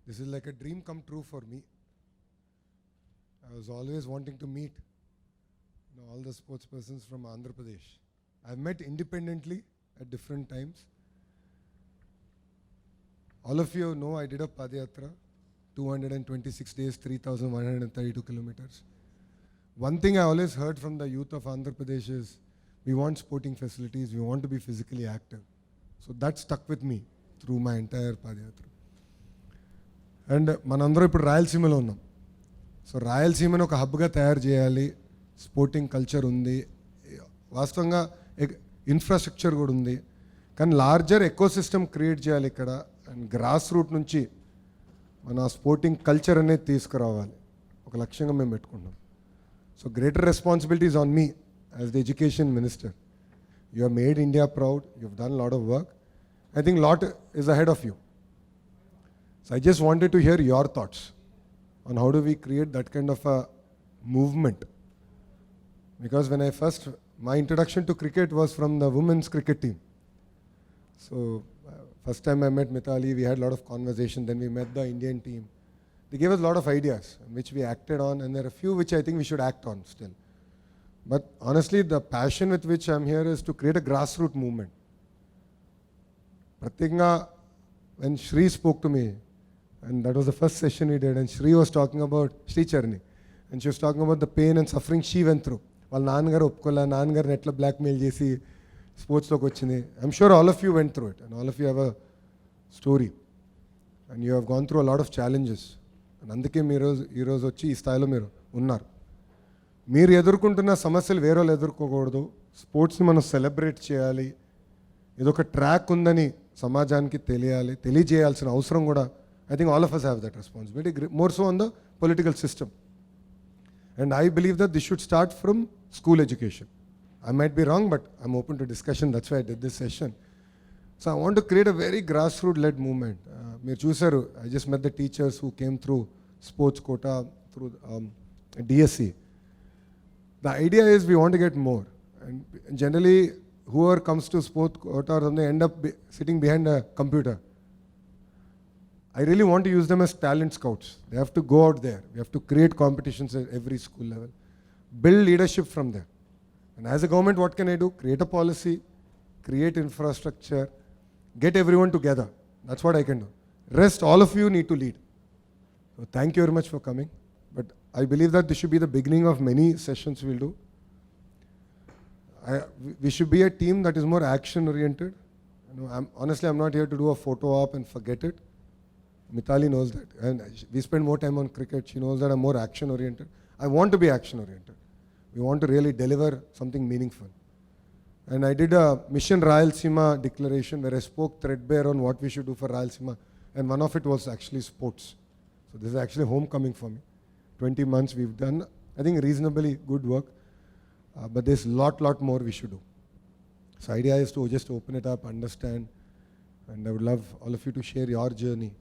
This is like a dream come true for me. I was always wanting to meet all the sports persons from Andhra Pradesh. I've met independently at different times. All of you know I did a Padayatra, 226 days, 3,132 kilometers. One thing I always heard from the youth of Andhra Pradesh is, we want sporting facilities, we want to be physically active. So that stuck with me through my entire Padayatra. And manandro ippudu Rayalaseemalo unnam. So Rayalaseemani oka hub ga tayaru cheyali, sporting culture undi, vastavanga infrastructure kuda undi, కానీ larger ecosystem create చేయాలి ఇక్కడ. And grass root నుంచి మన sporting culture అనేది తీసుకురావాలి, ఒక లక్ష్యంగా మేము పెట్టుకున్నాం. So greater responsibilities on me as the education minister. You have made India proud, you have done lot of work. I think lot is ahead of you. So I just wanted to hear your thoughts on how do we create that kind of a movement. Because when I first, my introduction to cricket was from the women's cricket team. So first time I met Mithali, we had a lot of conversation, then we met the Indian team. They gave us a lot of ideas which we acted on, and there are a few which I think we should act on still. But honestly, the passion with which I'm here is to create a grassroots movement. Pratyanga, when Shri spoke to me, and that was the first session we did, and Shri was talking about Shri Charni, and she was talking about the pain and suffering she went through. While నాన్నగారు ఒప్పుకోలే, నాన్నగారిని ఎట్లా blackmail చేసి స్పోర్ట్స్లోకి వచ్చింది. I'm sure all of you went through it, and all of you have a story, and you have gone through a lot of challenges. And అందుకే మీరు ఈరోజు వచ్చి ఈ స్థాయిలో మీరు ఉన్నారు. మీరు ఎదుర్కొంటున్న సమస్యలు వేరే వాళ్ళు ఎదుర్కోకూడదు. స్పోర్ట్స్ని మనం సెలబ్రేట్ చేయాలి. ఇదొక ట్రాక్ ఉందని సమాజానికి తెలియజేయాల్సిన అవసరం కూడా, I think all of us have that responsibility, more so on the political system. And I believe that this should start from school education. I might be wrong, but I'm open to discussion. That's why I did this session. So I want to create a very grassroots-led movement. Meer chusaru, I just met the teachers who came through sports quota, through DSC. The idea is we want to get more. And generally, whoever comes to sports quota or something end up sitting behind a computer. I really want to use them as talent scouts. They have to go out there. We have to create competitions at every school level. Build leadership from there. And as a government, what can I do? Create a policy, create infrastructure, get everyone together. That's what I can do. Rest, all of you need to lead. So thank you very much for coming. But I believe that this should be the beginning of many sessions we'll do. We should be a team that is more action-oriented. Honestly, I'm not here to do a photo op and forget it. Mithali knows that, and we spend more time on cricket. She knows that I'm more action-oriented. I want to be action-oriented. We want to really deliver something meaningful. And I did a Mission Rayalaseema declaration where I spoke threadbare on what we should do for Rayalaseema, and one of it was actually sports. So this is actually homecoming for me. 20 months we've done, I think, reasonably good work, but there's lot more we should do. So idea is to just open it up, understand, and I would love all of you to share your journey.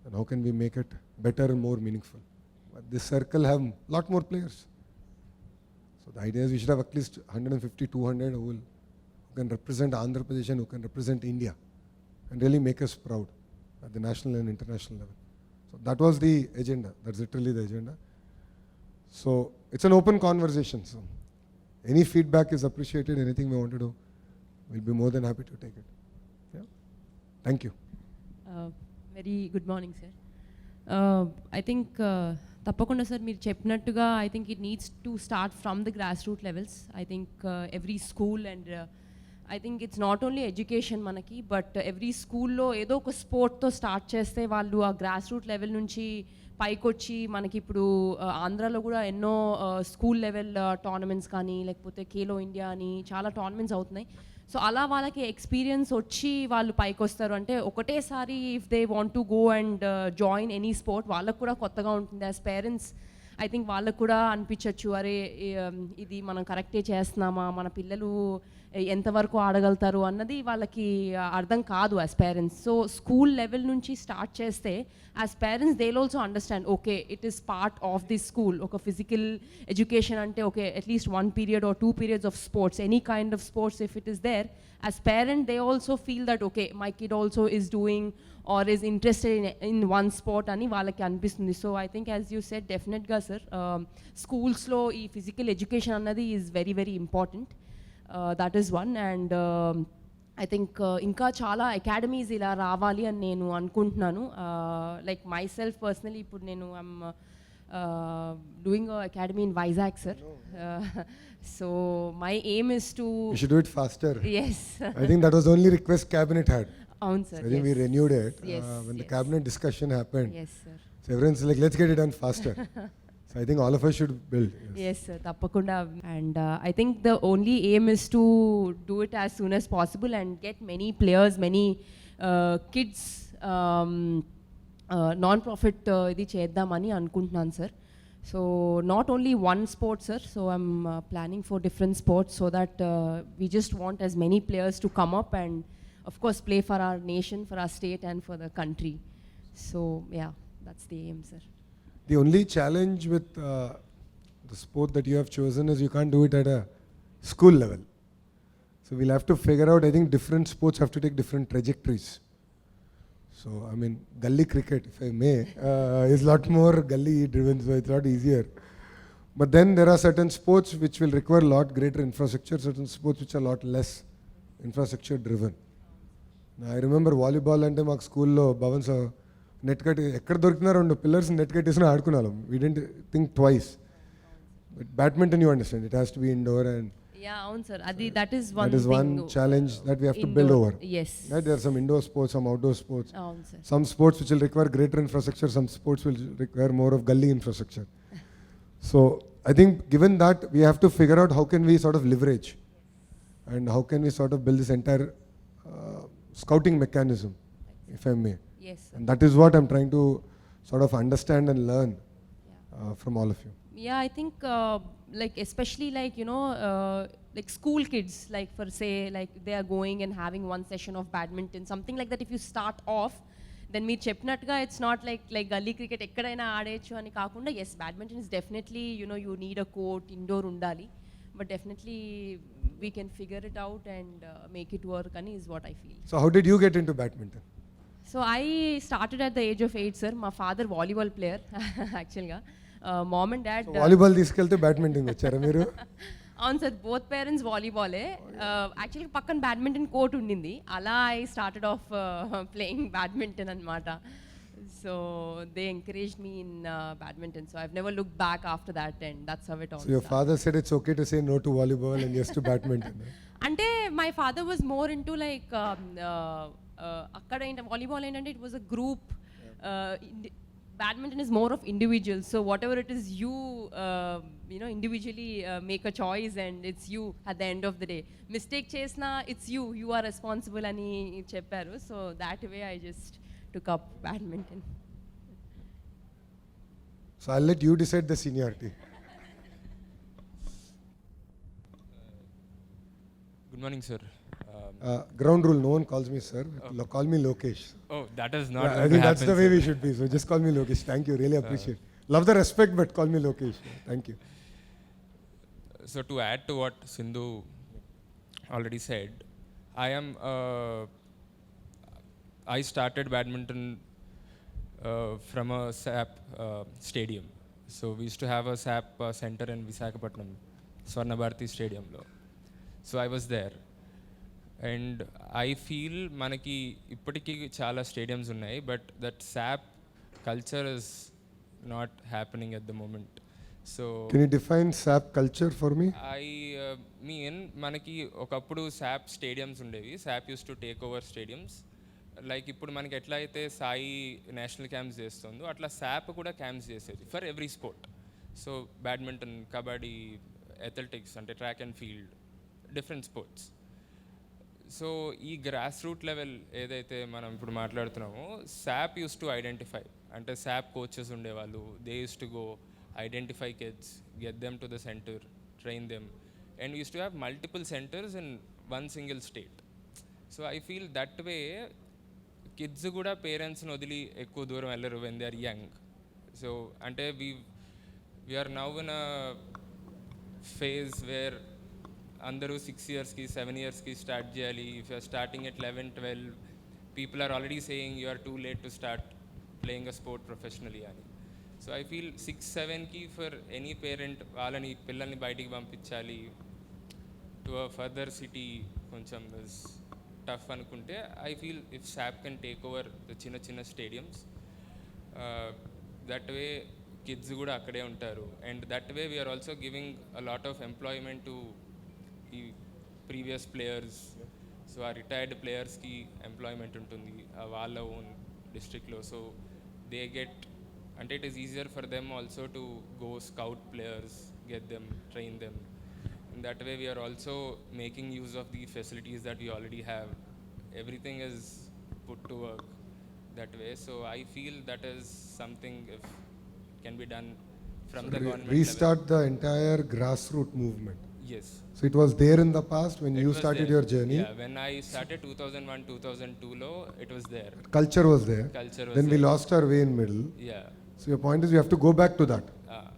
And how can we make it better and more meaningful? But this circle have a lot more players. So the idea is we should have at least 150, 200 who can represent Andhra Pradesh and who can represent India and really make us proud at the national and international level. So that was the agenda. That's literally the agenda. So it's an open conversation. So any feedback is appreciated. Anything we want to do, we'll be more than happy to take it. Yeah. Thank you. Very good morning sir. I think తప్పకుండా sir మీరు చెప్పినట్టుగా I think it needs to start from the grass root levels. I think every school and I think it's not only education మనకి, but every స్కూల్లో ఏదో ఒక స్పోర్ట్తో start చేస్తే వాళ్ళు ఆ గ్రాస్ రూట్ లెవెల్ నుంచి పైకొచ్చి మనకి ఇప్పుడు ఆంధ్రాలో కూడా ఎన్నో స్కూల్ లెవెల్ టోర్నమెంట్స్ కానీ లేకపోతే ఖేలో ఇండియా అని చాలా టోర్నమెంట్స్ అవుతున్నాయి. సో అలా వాళ్ళకి ఎక్స్పీరియన్స్ వచ్చి వాళ్ళు పైకి వస్తారు అంటే ఒకటేసారి if they want to go and join any sport వాళ్ళకు కూడా కొత్తగా ఉంటుంది. యాజ్ పేరెంట్స్ ఐ థింక్ వాళ్ళకు కూడా అనిపించవచ్చు, అరే ఇది మనం కరెక్టే చేస్తున్నామా, మన పిల్లలు ఎంతవరకు ఆడగలుగుతారు అన్నది వాళ్ళకి అర్థం కాదు as parents. So school level నుంచి స్టార్ట్ చేస్తే as parents they will also understand okay it is part of this school. ఒక ఫిజికల్ ఎడ్యుకేషన్ అంటే okay at least 1 period are 2 periods of sports, any kind of sports if it is there, as parent they also feel that okay my kid also is doing or is interested in one sport అని వాళ్ళకి అనిపిస్తుంది. So I think as you said డెఫినెట్గా sir స్కూల్స్లో ఈ physical education అన్నది is very very important. That is one. And I think ఇంకా చాలా academies ఇలా రావాలి అని నేను అనుకుంటున్నాను. లైక్ మై సెల్ఫ్ పర్సనలీ ఇప్పుడు నేను I'm doing a academy in Vizag, sir. So my aim is to... You should do it faster. Yes. I think that was the only request cabinet had. Sir. I think we renewed it when the cabinet discussion happened. Yes, sir. So everyone's like, let's get it done faster. So I think all of us should build. Yes sir, tappakunda. And I think the only aim is to do it as soon as possible and get many players, many kids, non-profit ఇది చేద్దామని అనుకుంటున్నాను sir. So not only one sport sir, so I'm planning for different sports so that we just want as many players to come up and of course play for our nation, for our state and for the country. So yeah, that's the aim, sir. The only challenge with the sport that you have chosen is you can't do it at a school level. So we'll have to figure out, I think different sports have to take different trajectories. So I mean gully cricket, if I may, is a lot more gully driven, so it's a lot easier. But then there are certain sports which will require a lot greater infrastructure, certain sports which are a lot less infrastructure driven. I remember volleyball అంటే మాకు స్కూల్లో Bhavan's net cut ఎక్కడ దొరికినా 2 pillars net కట్టేసిన ఆడుకున్నాం. We don't think twice. But badminton you understand it has to be indoor and అవును sir, అది that is one challenge that we have to build over. Yes. Right? There are some indoor sports, some outdoor sports. అవును sir. Some sports which will require greater infrastructure, some sports will require more of gully infrastructure. So I think given that, we have to figure out how can we sort of leverage and how can we sort of build this entire scouting mechanism, if I may. Yes, sir. And that is what I'm trying to sort of understand and learn from all of you. Yeah, I think like especially like you know like school kids, like for say like they are going and having one session of badminton, something like that. If you start off, then మీరు చెప్పినట్టుగా it's not like gully cricket ఎక్కడైనా ఆడేయచ్చు అని కాకుండా yes, badminton is definitely you know you need a court, indoor ఉండాలి, but definitely we can figure it out and make it work ani is what I feel. So how did you get into badminton? So I started at the age of 8, sir. My father volleyball player actually ga mom and dad volleyball తీసుకెళ్తే badminton వచ్చారా మీరు? అవును sir, both parents వాలీబాలే. యాక్చువల్గా పక్కన badminton court ఉండింది, అలా I started off playing badminton అనమాట. So they encouraged me in badminton. So I've never looked back after that, and that's how it all So your father said it's okay to say no to volleyball and yes to badminton. Ante my father was more into like akkada volleyball ఏంటంటే it was a group. Badminton is more of individuals. So whatever it is you you know individually make a choice and it's you at the end of the day. Mistake chesna it's you are responsible ani chepparu. So that way I just took up badminton. So I'll let you decide the seniority. Good morning, sir. Ground rule, no one calls me sir. Call me Lokesh. Oh, that is not. I think that's the way we should be. So just call me Lokesh. Thank you. Really appreciate. Love the respect, but call me Lokesh. Thank you. So to add to what Sindhu already said, I started badminton from a SAP stadium. So we used to have a SAP center in Visakhapatnam, Swarna Bharati Stadium lo. So I was there. And I feel manaki ippatiki chaala stadiums unnai, but that SAP culture is not happening at the moment. So Can you define SAP culture for me? I mean manaki okappudu SAP stadiums undevi. SAP used to take over stadiums. Like ఇప్పుడు మనకి ఎట్లా అయితే Sai national camps చేస్తుందో అట్లా SAAP కూడా camps చేసేది for every sport. So badminton, kabaddi, athletics అంటే track and field, different sports. So ఈ గ్రాస్ రూట్ లెవెల్ ఏదైతే మనం ఇప్పుడు మాట్లాడుతున్నామో శాప్ యూస్ టు ఐడెంటిఫై, అంటే శాప్ కోచెస్ ఉండేవాళ్ళు. They used to go identify kids, get them to the centre, train them, and used to have multiple centres in one single state. So I feel that way kids కూడా పేరెంట్స్ని వదిలి ఎక్కువ దూరం వెళ్ళరు when they are young. So అంటే we're now in a phase where అందరూ 6 yearsకి 7 yearsకి స్టార్ట్ చేయాలి. If you're starting at 11-12, people are already saying you are too late to start playing a sport professionally అని. సో ఐ ఫీల్ 6-7కి for any parent వాళ్ళని పిల్లల్ని బయటికి పంపించాలి టు అ ఫర్దర్ సిటీ కొంచెం ఇస్ టఫ్ అనుకుంటే I feel if SAAP can take over the చిన్న చిన్న స్టేడియమ్స్, దట్ వే కిడ్స్ కూడా అక్కడే ఉంటారు. And that way we're also giving a lot of employment to ఈ ప్రీవియస్ ప్లేయర్స్. సో ఆ retired ప్లేయర్స్కి ఎంప్లాయ్మెంట్ ఉంటుంది వాళ్ళ ఓన్ డిస్ట్రిక్ట్లో. సో దే గెట్ అంటే it is easier for them also to go scout players, get them, train them. In that way we are also making use of the facilities that we already have. Everything is put to work that way. So I feel that is something if can be done from the government restart level. the entire grassroots movement. Yes. So it was there in the past when It you was started there. your journey. Yeah, when I started 2001-2002 low, it was there. Culture was there. Culture was Then we there. lost our way in middle. Yeah. So your point is we have to go back to that. Uh,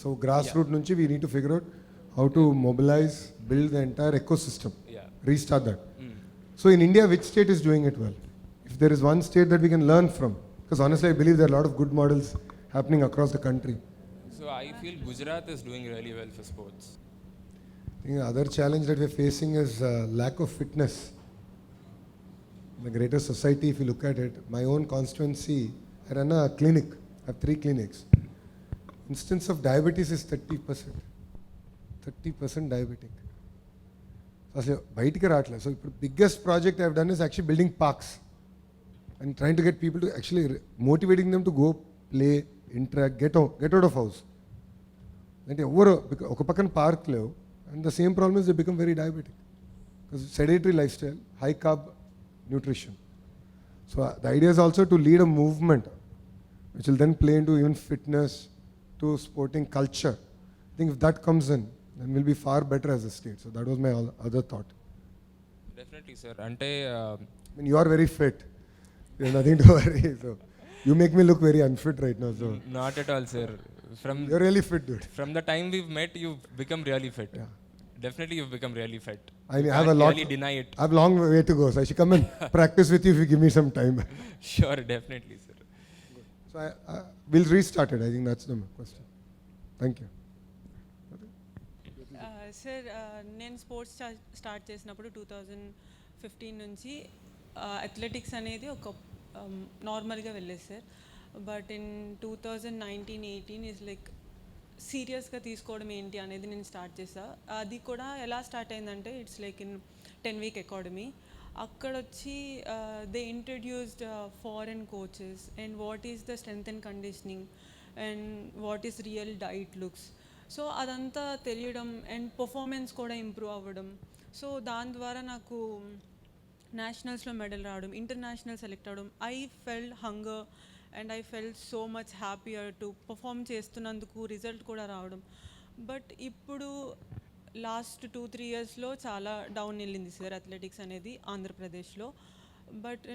So grassroots nunchi we need to figure out how to mobilize, build the entire ecosystem. yeah. Restart that. Mm. So in India, which state is doing it well? If there is one state that we can learn from, because honestly, I believe there are a lot of good models happening across the country. So I feel Gujarat is doing really well for sports. I think the other challenge that we're facing is lack of fitness. In the greater society, if you look at it, my own constituency, I run a clinic. I have 3 clinics. Instance of diabetes is 30%. 30% diabetic. అసలు బయటికి రావట్లేదు. So ఇప్పుడు biggest project I have done is actually building parks and train to get people to actually motivating them to go play, interact, get out of house. అంటే ఎవరు ఒక పక్కన park లేవు and the same problem is they become very diabetic because sedentary lifestyle, high carb nutrition. So the idea is also to lead a movement which will then play in to even fitness to sporting culture. I think if that comes in then we'll be far better as a state. So that was my other thought. Definitely, sir. Ante I mean, you are very fit. There's nothing to worry. So you make me look very unfit right now. So not at all, sir. You're really fit, dude. From the time we've met, you've become really fit. Yeah. Definitely, you've become really fit. I You have a can't lot. really deny it. I have a long way to go. So I should come and practice with you if you give me some time. Sure, definitely, sir. So we'll restart it. I think that's the question. Thank you. Sir నేను sports start చేసినప్పుడు 2015 నుంచి athletics అనేది ఒక నార్మల్గా వెళ్ళేది sir. But in 2019-18 is like సీరియస్గా తీసుకోవడం ఏంటి అనేది నేను స్టార్ట్ చేశాను. అది కూడా ఎలా స్టార్ట్ అయిందంటే it's like in 10-week academy. అక్కడ వచ్చి they introduced foreign coaches and what is the strength and conditioning and what is real diet looks. So అదంతా తెలియడం అండ్ పర్ఫార్మెన్స్ కూడా ఇంప్రూవ్ అవ్వడం. సో దాని ద్వారా నాకు నేషనల్స్లో మెడల్ రావడం, ఇంటర్నేషనల్ సెలెక్ట్ అవ్వడం. I felt hunger and I felt so much happier to perform చేస్తున్నందుకు రిజల్ట్ కూడా రావడం. బట్ ఇప్పుడు లాస్ట్ 2-3 yearsలో చాలా డౌన్ వెళ్ళింది సార్ అథ్లెటిక్స్ అనేది ఆంధ్రప్రదేశ్లో. బట్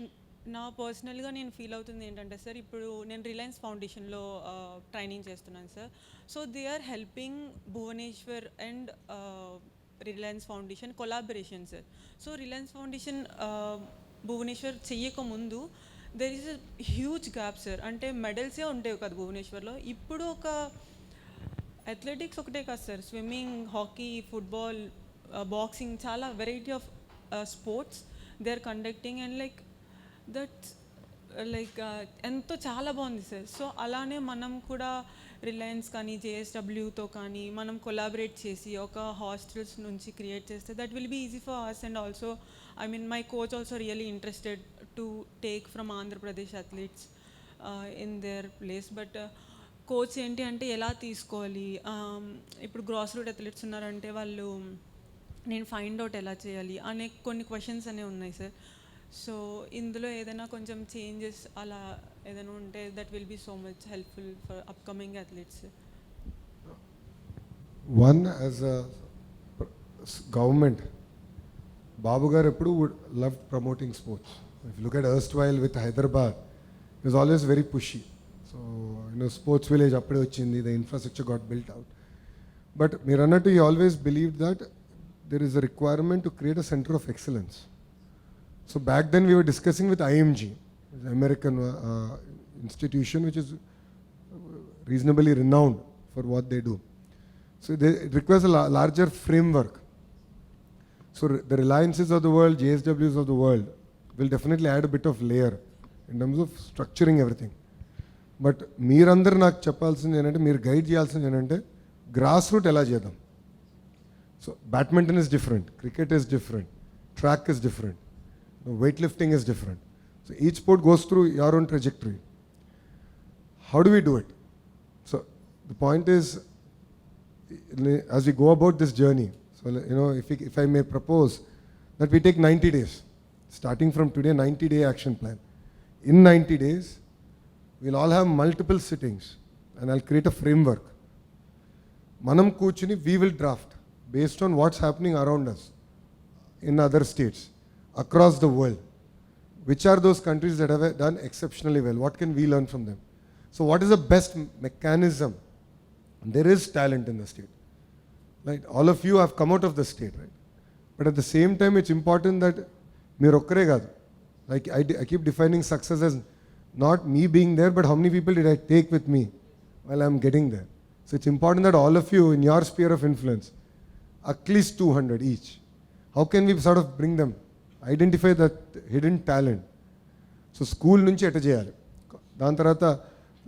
నా పర్సనల్గా నేను ఫీల్ అవుతుంది ఏంటంటే సార్, ఇప్పుడు నేను రిలయన్స్ ఫౌండేషన్లో ట్రైనింగ్ చేస్తున్నాను sir. So they are helping Bhubaneswar and Reliance foundation collaboration sir. So Reliance foundation Bhubaneswar చెయ్యకముందు there is a huge gap sir. అంటే మెడల్సే ఉంటాయి కదా భువనేశ్వర్లో. ఇప్పుడు ఒక అథ్లెటిక్స్ ఒకటే కాదు sir, swimming, hockey, football, boxing, చాలా variety of sports they are conducting and like that's like ఎంతో చాలా బాగుంది సార్. సో అలానే మనం కూడా రిలయన్స్ కానీ జేఎస్డబ్ల్యూతో కానీ మనం కొలాబరేట్ చేసి ఒక హాస్టల్స్ నుంచి క్రియేట్ చేస్తే that will be easy for us. And also I mean my coach also really interested to take from Andhra Pradesh athletes in their place. But coach ఏంటి అంటే ఎలా తీసుకోవాలి, ఇప్పుడు గ్రాస్ రూట్ అథ్లెట్స్ ఉన్నారంటే వాళ్ళు నేను ఫైండ్ అవుట్ ఎలా చేయాలి అనే కొన్ని క్వశ్చన్స్ అనేవి ఉన్నాయి సార్. సో ఇందులో ఏదైనా కొంచెం చేంజెస్ అలా ఏదైనా ఉంటే that will be so much helpful for upcoming athletes. One, as a government, Babu garu eppudu would love promoting sports. If you look at erstwhile with Hyderabad, he was always very pushy. So, sports village appude vachindi, the infrastructure got built out. But Miranatu, he always believed that there is a requirement to create a center of excellence. So back then we were discussing with IMG, the American institution which is reasonably renowned for what they do. So it requires a larger framework. So the Reliances of the world, JSWs of the world will definitely add a bit of layer in terms of structuring everything. But మీరందరూ నాకు చెప్పాల్సింది ఏంటంటే, మీరు guide చేయాల్సింది ఏంటంటే grass root ఎలా చేద్దాం. So badminton is different, cricket is different, track is different, weight lifting is different. So each sport goes through your own trajectory. How do we do it? So the point is, as we go about this journey, so if I may propose that we take 90 days, starting from today, 90-day action plan. In 90 days, we'll all have multiple sittings and I'll create a framework. Manam కూర్చుని we will draft based on what's happening around us in other states, across the world. Which are those countries that have done exceptionally well? What can we learn from them? So what is the best mechanism? There is talent in the state. Right? All of you have come out of the state, right? But at the same time, it's important that meer okkare kaadu. Like I keep defining success as not me being there, but how many people did I take with me while I'm getting there. So it's important that all of you in your sphere of influence, at least 200 each. How can we sort of bring them, identify that hidden talent? So school nunchi etta cheyali. Dan tarvata,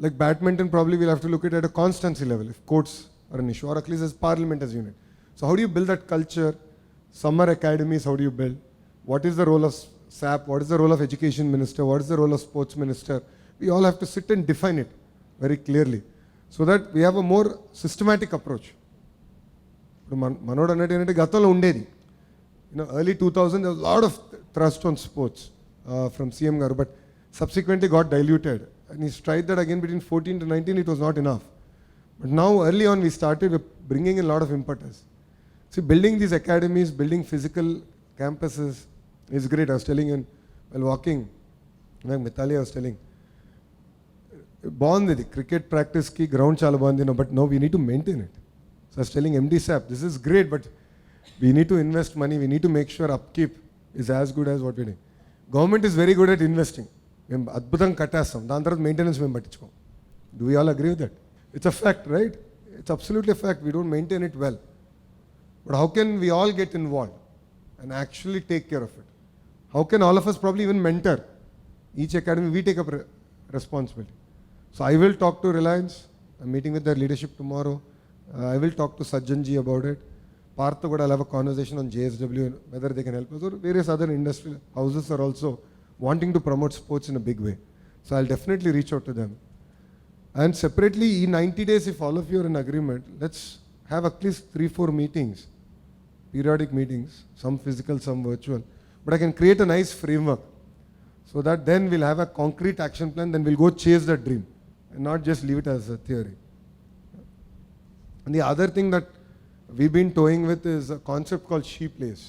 like badminton, probably we'll have to look at a constancy level, if courts are an issue, or at least as parliament as unit. So how do you build that culture? Summer academies, how do you build? What is the role of SAP? What is the role of education minister? What is the role of sports minister? We all have to sit and define it very clearly so that we have a more systematic approach. Manodu annattu ఏంటంటే గతంలో ఉండేది, early 2000 there was a lot of thrust on sports from CM garu, but subsequently got diluted. And he's tried that again between 14 to 19, it was not enough. But now early on we started bringing in a lot of impetus. See, building these academies, building physical campuses is great. I was telling you while walking, like Mithali, I was telling, బాగుంది cricket practice ki ground చాలా బాగుంది, but now we need to maintain it. So I was telling MD SAP, this is great, but we need to invest money, we need to make sure upkeep is as good as what we're doing. Government is very good at investing. మేము అద్భుతంగా కట్టేస్తాం, దాని తర్వాత maintenance మేము పట్టించుకోం. Do we all agree with that? It's a fact, right? It's absolutely a fact. We don't maintain it well. But how can we all get involved and actually take care of it? How can all of us probably even mentor? Each academy, we take up responsibility. So I will talk to Reliance. I'm meeting with their leadership tomorrow. I will talk to Sajjanji about it. Partha would have a conversation on JSW, whether they can help us, or various other industrial houses are also wanting to promote sports in a big way. So I'll definitely reach out to them. And separately, in 90 days, if all of you are in agreement, let's have at least 3-4 meetings, periodic meetings, some physical, some virtual. But I can create a nice framework so that then we'll have a concrete action plan, then we'll go chase that dream and not just leave it as a theory. And the other thing that we've been toying with is a concept called she plays.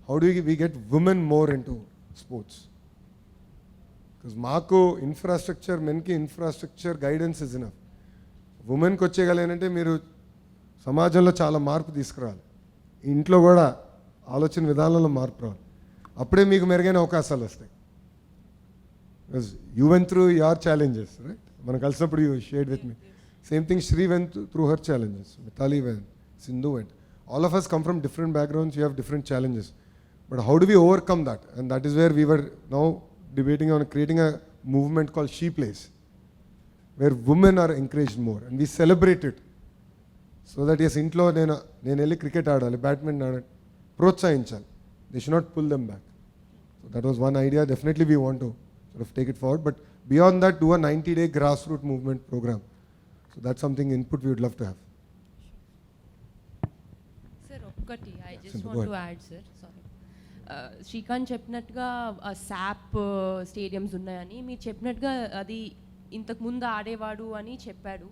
How do we get women more into sports? Because మాకు infrastructure, మెన్కి infrastructure guidance is enough. ఉమెన్కి వచ్చేయగలేనంటే మీరు సమాజంలో చాలా మార్పు తీసుకురావాలి, ఇంట్లో కూడా ఆలోచన విధానంలో మార్పు రావాలి, అప్పుడే మీకు మెరుగైన అవకాశాలు వస్తాయి. Because you went through your challenges, right? మనం కలిసినప్పుడు you shared with me. Same thing Shri went through her challenges, Mithali went, Sindhu went. All of us come from different backgrounds, we have different challenges. But how do we overcome that? And that is where we were now debating on creating a movement called She Plays, where women are encouraged more and we celebrate it. So that yes, intlo nenu elli cricket aadali, badminton aadali, ప్రోత్సహించాలి. They should not pull them back. So that was one idea. Definitely we want to sort of take it forward. But beyond that, do a 90-day grassroots movement program. So that's something input we would love to have. ఒకటి I just want to add sir, sorry, Srikanth చెప్పినట్టుగా SAAP stadiums ఉన్నాయని, మీరు చెప్పినట్టుగా అది ఇంతకుముందు ఆడేవాడు అని చెప్పాడు.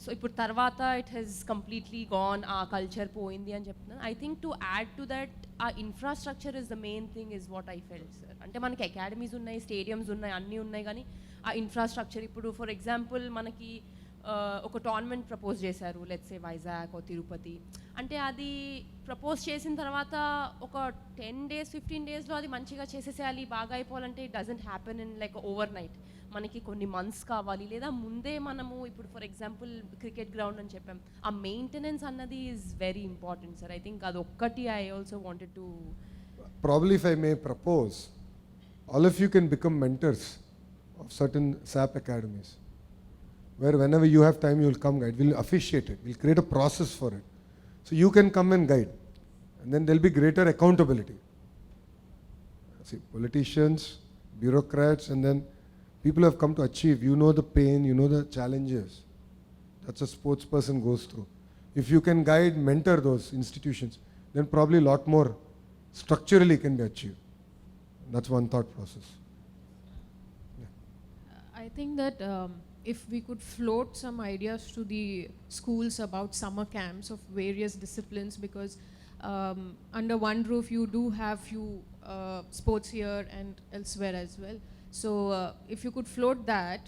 సో ఇప్పుడు తర్వాత ఇట్ హెస్ కంప్లీట్లీ గాన్, ఆ కల్చర్ పోయింది అని చెప్తున్నాను. I think to add to that uh infrastructure is the main thing is what I felt sir. అంటే మనకి అకాడమీస్ ఉన్నాయి, స్టేడియమ్స్ ఉన్నాయి, అన్నీ ఉన్నాయి, కానీ ఆ ఇన్ఫ్రాస్ట్రక్చర్ ఇప్పుడు ఫర్ ఎగ్జాంపుల్ మనకి ఒక టోర్నమెంట్ ప్రపోజ్ చేశారు, లెట్స్ సే వైజాగ్ ఓ తిరుపతి. అంటే అది ప్రపోజ్ చేసిన తర్వాత ఒక 10 days 15 daysలో అది మంచిగా చేసేసేయాలి, బాగా అయిపోవాలంటే it doesn't happen in like overnight. మనకి కొన్ని మంత్స్ కావాలి, లేదా ముందే మనము ఇప్పుడు ఫర్ ఎగ్జాంపుల్ క్రికెట్ గ్రౌండ్ అని చెప్పాం, ఆ మెయింటెనెన్స్ అన్నది is very important sir. I think అది ఒక్కటి I also wanted to Probably if I may propose, all of you can become mentors of certain SAP academies, where whenever you have time, you will come guide. We'll officiate it. We'll create a process for it. So you can come and guide. And then there'll be greater accountability. See, politicians, bureaucrats, and then people have come to achieve. You know the pain, you know the challenges. That's a sports person goes through. If you can guide, mentor those institutions, then probably a lot more structurally can be achieved. That's one thought process. I think that if we could float some ideas to the schools about summer camps of various disciplines, because under one roof you do have few sports here and elsewhere as well. So if you could float that,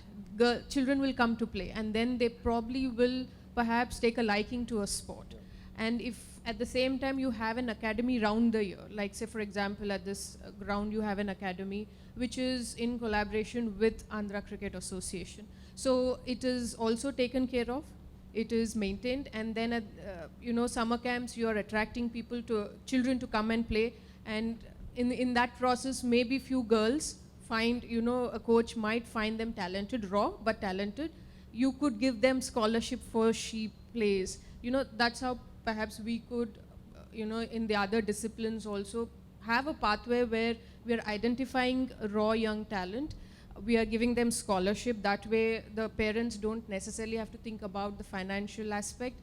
children will come to play, and then they probably will perhaps take a liking to a sport. And if at the same time you have an academy round the year, like say for example at this ground you have an academy which is in collaboration with Andhra Cricket Association, so it is also taken care of, it is maintained, and then at summer camps you are attracting children to come and play, and in that process maybe few girls find, a coach might find them talented, raw but talented. You could give them scholarship for she plays. That's how perhaps we could, in the other disciplines also have a pathway where we are identifying raw young talent. We are giving them scholarship. That way the parents don't necessarily have to think about the financial aspect.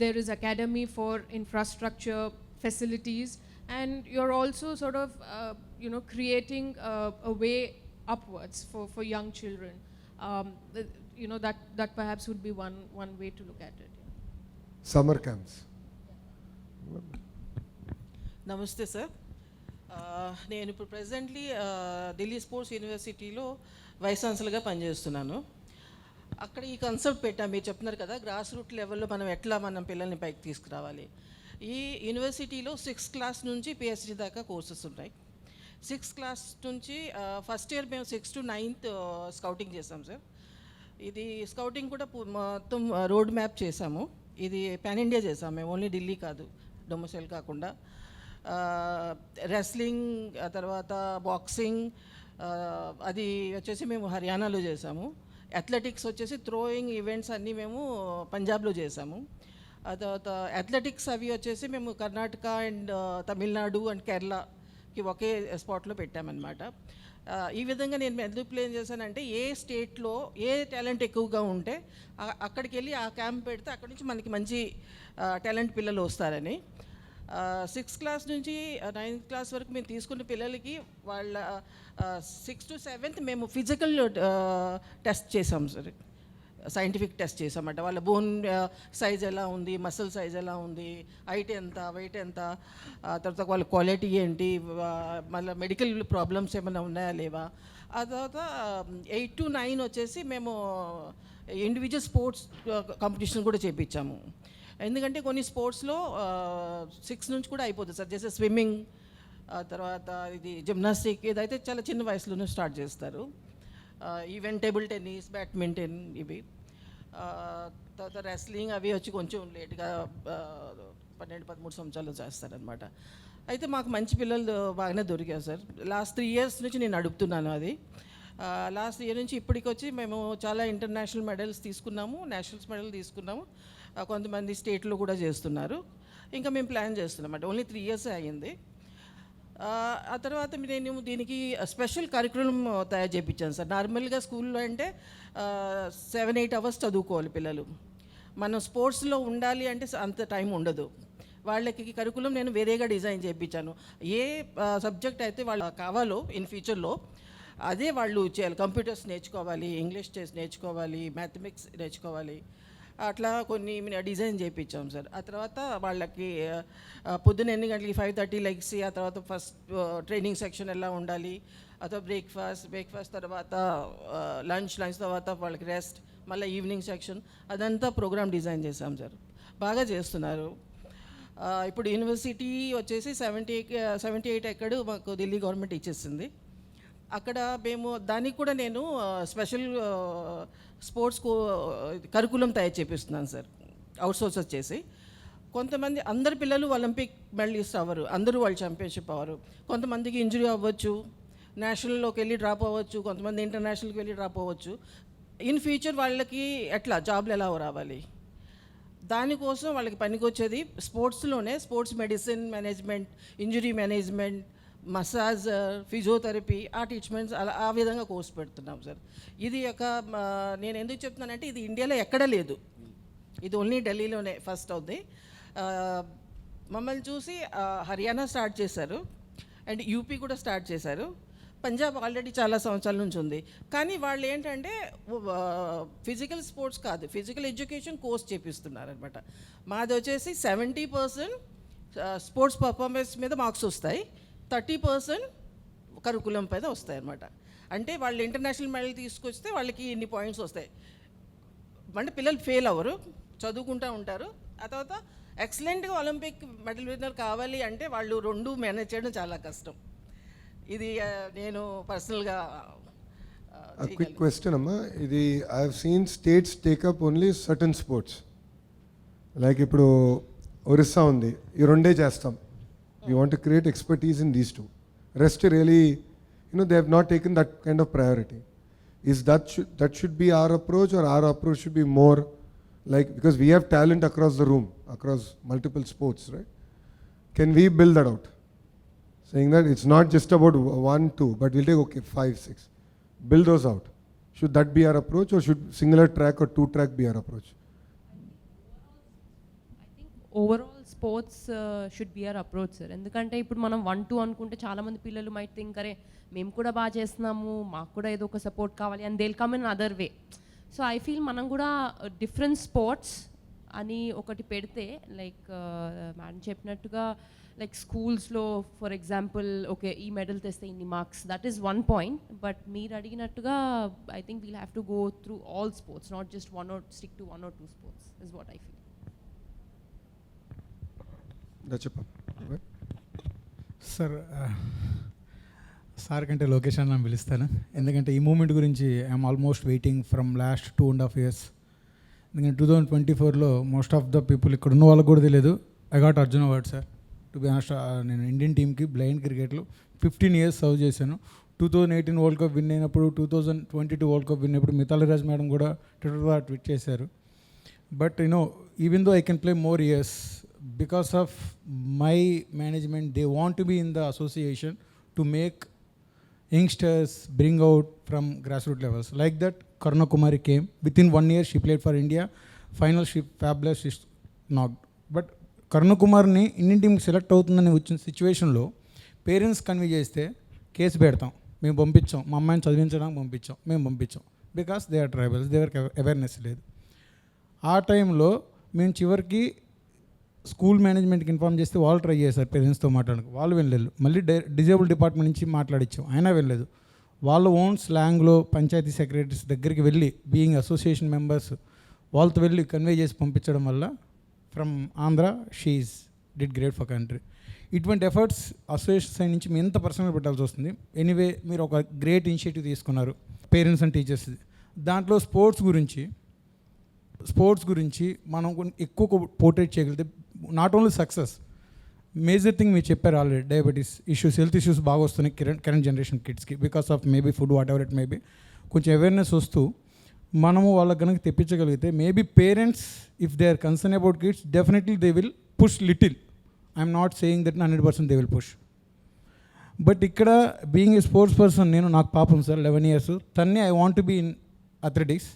There is academy for infrastructure, facilities, and you're also sort of, creating a way upwards for young children. That perhaps would be one way to look at it. Summer camps. నమస్తే సార్, నేను ఇప్పుడు presently Delhi sports యూనివర్సిటీలో vice ఛాన్సలర్గా పనిచేస్తున్నాను. అక్కడ ఈ concept పెట్టాం, మీరు చెప్తున్నారు కదా గ్రాస్ రూట్ లెవెల్లో మనం ఎట్లా మనం పిల్లల్ని పైకి తీసుకురావాలి. ఈ యూనివర్సిటీలో 6th class నుంచి PhD దాకా కోర్సెస్ ఉన్నాయి. 6th class నుంచి ఫస్ట్ ఇయర్ మేము 6th to 9th స్కౌటింగ్ చేసాం సార్. ఇది స్కౌటింగ్ కూడా మొత్తం రోడ్ మ్యాప్ చేసాము. ఇది పాన్ ఇండియా చేసాము మేము, ఓన్లీ ఢిల్లీ కాదు, డొమిసైల్ కాకుండా. రెస్లింగ్, తర్వాత బాక్సింగ్, అది వచ్చేసి మేము హర్యానాలో చేసాము. అథ్లెటిక్స్ వచ్చేసి థ్రోయింగ్ ఈవెంట్స్ అన్నీ మేము పంజాబ్లో చేసాము. ఆ తర్వాత అథ్లెటిక్స్ అవి వచ్చేసి మేము కర్ణాటక అండ్ తమిళనాడు అండ్ కేరళకి ఒకే స్పాట్లో పెట్టామన్నమాట. ఈ విధంగా నేను ఎందుకు ప్లాన్ చేశానంటే, ఏ స్టేట్లో ఏ టాలెంట్ ఎక్కువగా ఉంటే అక్కడికి వెళ్ళి ఆ క్యాంప్ పెడితే అక్కడి నుంచి మనకి మంచి టాలెంట్ పిల్లలు వస్తారని. 6th class నుంచి 9th class వరకు మేము తీసుకున్న పిల్లలకి వాళ్ళ 6th to 7th మేము ఫిజికల్ టెస్ట్ చేసాం సార్, సైంటిఫిక్ టెస్ట్ చేసామంట. వాళ్ళ బోన్ సైజ్ ఎలా ఉంది, మసిల్ సైజ్ ఎలా ఉంది, హైట్ ఎంత, వెయిట్ ఎంత, తర్వాత వాళ్ళ క్వాలిటీ ఏంటి, మళ్ళీ మెడికల్ ప్రాబ్లమ్స్ ఏమైనా ఉన్నాయా లేవా. ఆ తర్వాత 8 to 9 వచ్చేసి మేము ఇండివిజువల్ స్పోర్ట్స్ కాంపిటీషన్ కూడా చేయించాము. ఎందుకంటే కొన్ని స్పోర్ట్స్లో 6 నుంచి కూడా అయిపోతుంది సార్, చేసే స్విమ్మింగ్, తర్వాత ఇది జిమ్నాస్టిక్, ఇదైతే చాలా చిన్న వయసులోనే స్టార్ట్ చేస్తారు. ఈవెన్ టేబుల్ టెన్నిస్, బ్యాడ్మింటన్, ఇవి. తర్వాత రెస్లింగ్ అవి వచ్చి కొంచెం లేట్గా 12-13 సంవత్సరాలు చేస్తారనమాట. అయితే మాకు మంచి పిల్లలు బాగానే దొరికారు సార్. లాస్ట్ 3 years నుంచి నేను అడుగుతున్నాను అది. లాస్ట్ ఇయర్ నుంచి ఇప్పటికి వచ్చి మేము చాలా ఇంటర్నేషనల్ మెడల్స్ తీసుకున్నాము, నేషనల్స్ మెడల్ తీసుకున్నాము. కొంతమంది స్టేట్లో కూడా చేస్తున్నారు. ఇంకా మేము ప్లాన్ చేస్తున్నాం అంటే ఓన్లీ 3 years అయ్యింది. ఆ తర్వాత నేను దీనికి స్పెషల్ కరికులం తయారు చేయించాను సార్. నార్మల్గా స్కూల్లో అంటే 7-8 hours చదువుకోవాలి పిల్లలు. మనం స్పోర్ట్స్లో ఉండాలి అంటే అంత టైం ఉండదు. వాళ్ళకి కరికులం నేను వేరేగా డిజైన్ చేయించాను. ఏ సబ్జెక్ట్ అయితే వాళ్ళు కావాలో ఇన్ ఫ్యూచర్లో అదే వాళ్ళు చేయాలి. కంప్యూటర్స్ నేర్చుకోవాలి, ఇంగ్లీష్ నేర్చుకోవాలి, మ్యాథమెటిక్స్ నేర్చుకోవాలి, అట్లా కొన్ని డిజైన్ చేయించాం సార్. ఆ తర్వాత వాళ్ళకి పొద్దున్న ఎన్ని గంటలకి 5:30 లెగ్సి, ఆ తర్వాత ఫస్ట్ ట్రైనింగ్ సెక్షన్ ఎలా ఉండాలి, ఆ తర్వాత బ్రేక్ఫాస్ట్ తర్వాత లంచ్ తర్వాత వాళ్ళకి రెస్ట్, మళ్ళీ ఈవినింగ్ సెక్షన్, అదంతా ప్రోగ్రామ్ డిజైన్ చేశాం సార్. బాగా చేస్తున్నారు. ఇప్పుడు యూనివర్సిటీ వచ్చేసి 78 ఎకడు మాకు ఢిల్లీ గవర్నమెంట్ ఇచ్చేసింది. అక్కడ మేము దానికి కూడా నేను స్పెషల్ స్పోర్ట్స్ కరికులం తయారు చేపిస్తున్నాను సార్, అవుట్సోర్స్ వచ్చేసి. కొంతమంది అందరు పిల్లలు ఒలింపిక్ మెడలిస్ట్ అవ్వరు, అందరూ వాళ్ళు ఛాంపియన్షిప్ అవ్వరు. కొంతమందికి ఇంజరీ అవ్వచ్చు, నేషనల్లోకి వెళ్ళి డ్రాప్ అవ్వచ్చు, కొంతమంది ఇంటర్నేషనల్కి వెళ్ళి డ్రాప్ అవ్వచ్చు. ఇన్ ఫ్యూచర్ వాళ్ళకి ఎట్లా జాబ్లు ఎలా రావాలి, దానికోసం వాళ్ళకి పనికొచ్చేది స్పోర్ట్స్లోనే sports medicine management, injury management, massage, physiotherapy, ఆ టీచ్మెంట్స్ అలా ఆ విధంగా కోర్స్ పెడుతున్నాం సార్. ఇది నేను ఎందుకు చెప్తున్నానంటే ఇది ఇండియాలో ఎక్కడా లేదు, ఇది ఓన్లీ ఢిల్లీలోనే ఫస్ట్ అవుద్ది. మమ్మల్ని చూసి హర్యానా స్టార్ట్ చేశారు అండ్ యూపీ కూడా స్టార్ట్ చేశారు. పంజాబ్ ఆల్రెడీ చాలా సంవత్సరాల నుంచి ఉంది. కానీ వాళ్ళు ఏంటంటే ఫిజికల్ స్పోర్ట్స్ కాదు, ఫిజికల్ ఎడ్యుకేషన్ కోర్స్ చేపిస్తున్నారు అనమాట. మాది వచ్చేసి 70% స్పోర్ట్స్ పర్ఫార్మెన్స్ మీద మార్క్స్ వస్తాయి, 30% కరికులం పైన వస్తాయి అనమాట. అంటే వాళ్ళు ఇంటర్నేషనల్ మెడల్ తీసుకొస్తే వాళ్ళకి ఇన్ని పాయింట్స్ వస్తాయి. అంటే పిల్లలు ఫెయిల్ అవ్వరు, చదువుకుంటూ ఉంటారు. ఆ తర్వాత ఎక్సలెంట్గా ఒలింపిక్ మెడల్ విన్నర్ కావాలి అంటే వాళ్ళు రెండు మేనేజ్ చేయడం చాలా కష్టం. ఇది నేను పర్సనల్గా క్విక్ క్వశ్చన్ అమ్మా, ఇది I have seen states take up only certain sports. Like ఇప్పుడు ఒరిస్సా ఉంది, ఈ రెండే చేస్తాం. We want to create expertise in these two. Rest really they have not taken that kind of priority. Is that should be our approach, or our approach should be more like, because we have talent across the room, across multiple sports, right? Can we build that out? Saying that it's not just about 1, 2, but we'll take 5, 6. Build those out. Should that be our approach, or should singular track or 2-track be our approach? I think overall sports should be our approach sir. ఎందుకంటే ఇప్పుడు మనం 1-2 అనుకుంటే చాలామంది పిల్లలు might think అరే మేము కూడా బాగా చేస్తున్నాము, మాకు కూడా ఏదో ఒక సపోర్ట్ కావాలి, and they will come in other way. So I feel మనం కూడా డిఫరెంట్ స్పోర్ట్స్ అని ఒకటి పెడితే, లైక్ మేడం చెప్పినట్టుగా లైక్ స్కూల్స్లో ఫర్ ఎగ్జాంపుల్ ఓకే ఈ మెడల్ తెస్తే ఇన్ని marks, that is one point. But మీరు అడిగినట్టుగా I think we'll have to go through all sports, not just stick to 1 or 2 sports is what I feel. Sir కంటే లోకేష్ అని పిలుస్తాను, ఎందుకంటే ఈ మూమెంట్ గురించి I'm almost waiting from last 2.5 years. ఎందుకంటే 2024లో most of the people ఇక్కడ ఉన్న వాళ్ళకి కూడా తెలియదు I got Arjun award sir. To be honest, నేను ఇండియన్ టీమ్కి బ్లైండ్ క్రికెట్లో 15 years సర్వ్ చేశాను. 2018 వరల్డ్ కప్ విన్ అయినప్పుడు, 2022 వరల్డ్ కప్ విన్ అయినప్పుడు మిథాలీ రాజ్ మేడం కూడా ట్విట్టర్లో ట్వీట్ చేశారు. But even though I can play more years, because of my management, they want to be in the association to make youngsters bring out from grassroots levels. Like that, Karuna Kumari came. Within 1 year, she played for India. Final, she fabulous, she knocked. But Karuna Kumarni Indian team select అవుతుందని వచ్చిన సిచ్యువేషన్లో parents convey చేస్తే case పెడతాం, మేము పంపించాం, మా అమ్మాయిని చదివించడానికి పంపించాం. Because they are tribals, they are awareness లేదు. ఆ టైంలో మేము చివరికి స్కూల్ మేనేజ్మెంట్కి ఇన్ఫార్మ్ చేస్తే వాళ్ళు ట్రై చేశారు పేరెంట్స్తో మాట్లాడడానికి, వాళ్ళు వెళ్ళలేదు. మళ్ళీ డిజేబుల్ డిపార్ట్మెంట్ నుంచి మాట్లాడిచ్చాం, అయినా వెళ్ళలేదు. వాళ్ళ ఓన్ స్లాంగ్లో పంచాయతీ సెక్రటరీస్ దగ్గరికి వెళ్ళి, బీయింగ్ అసోసియేషన్ మెంబర్స్, వాళ్ళతో వెళ్ళి కన్వే చేసి పంపించడం వల్ల from Andhra she is did great for country. ఇటువంటి ఎఫర్ట్స్ అసోసియేషన్ సైడ్ నుంచి మేము ఎంత పర్సనల్ పెట్టాల్సి వస్తుంది. ఎనీవే, మీరు ఒక గ్రేట్ ఇనిషియేటివ్ తీసుకున్నారు పేరెంట్స్ అండ్ టీచర్స్. దాంట్లో స్పోర్ట్స్ గురించి మనం ఎక్కువ పోర్ట్రేట్ చేయగలిగితే not only success, major thing మీరు చెప్పారు already, diabetes issues, health issues బాగా వస్తున్నాయి కరెంట్ జనరేషన్ కిడ్స్కి because of maybe food, whatever it maybe. కొంచెం అవేర్నెస్ వస్తూ మనము వాళ్ళకి కనుక తెప్పించగలిగితే, maybe parents if they are concern about kids, definitely they will push little. I'm not saying that 100% they will push. But ఇక్కడ being a sports person, నాకు పాపం sir 11 years, తన్ని I want be in athletics.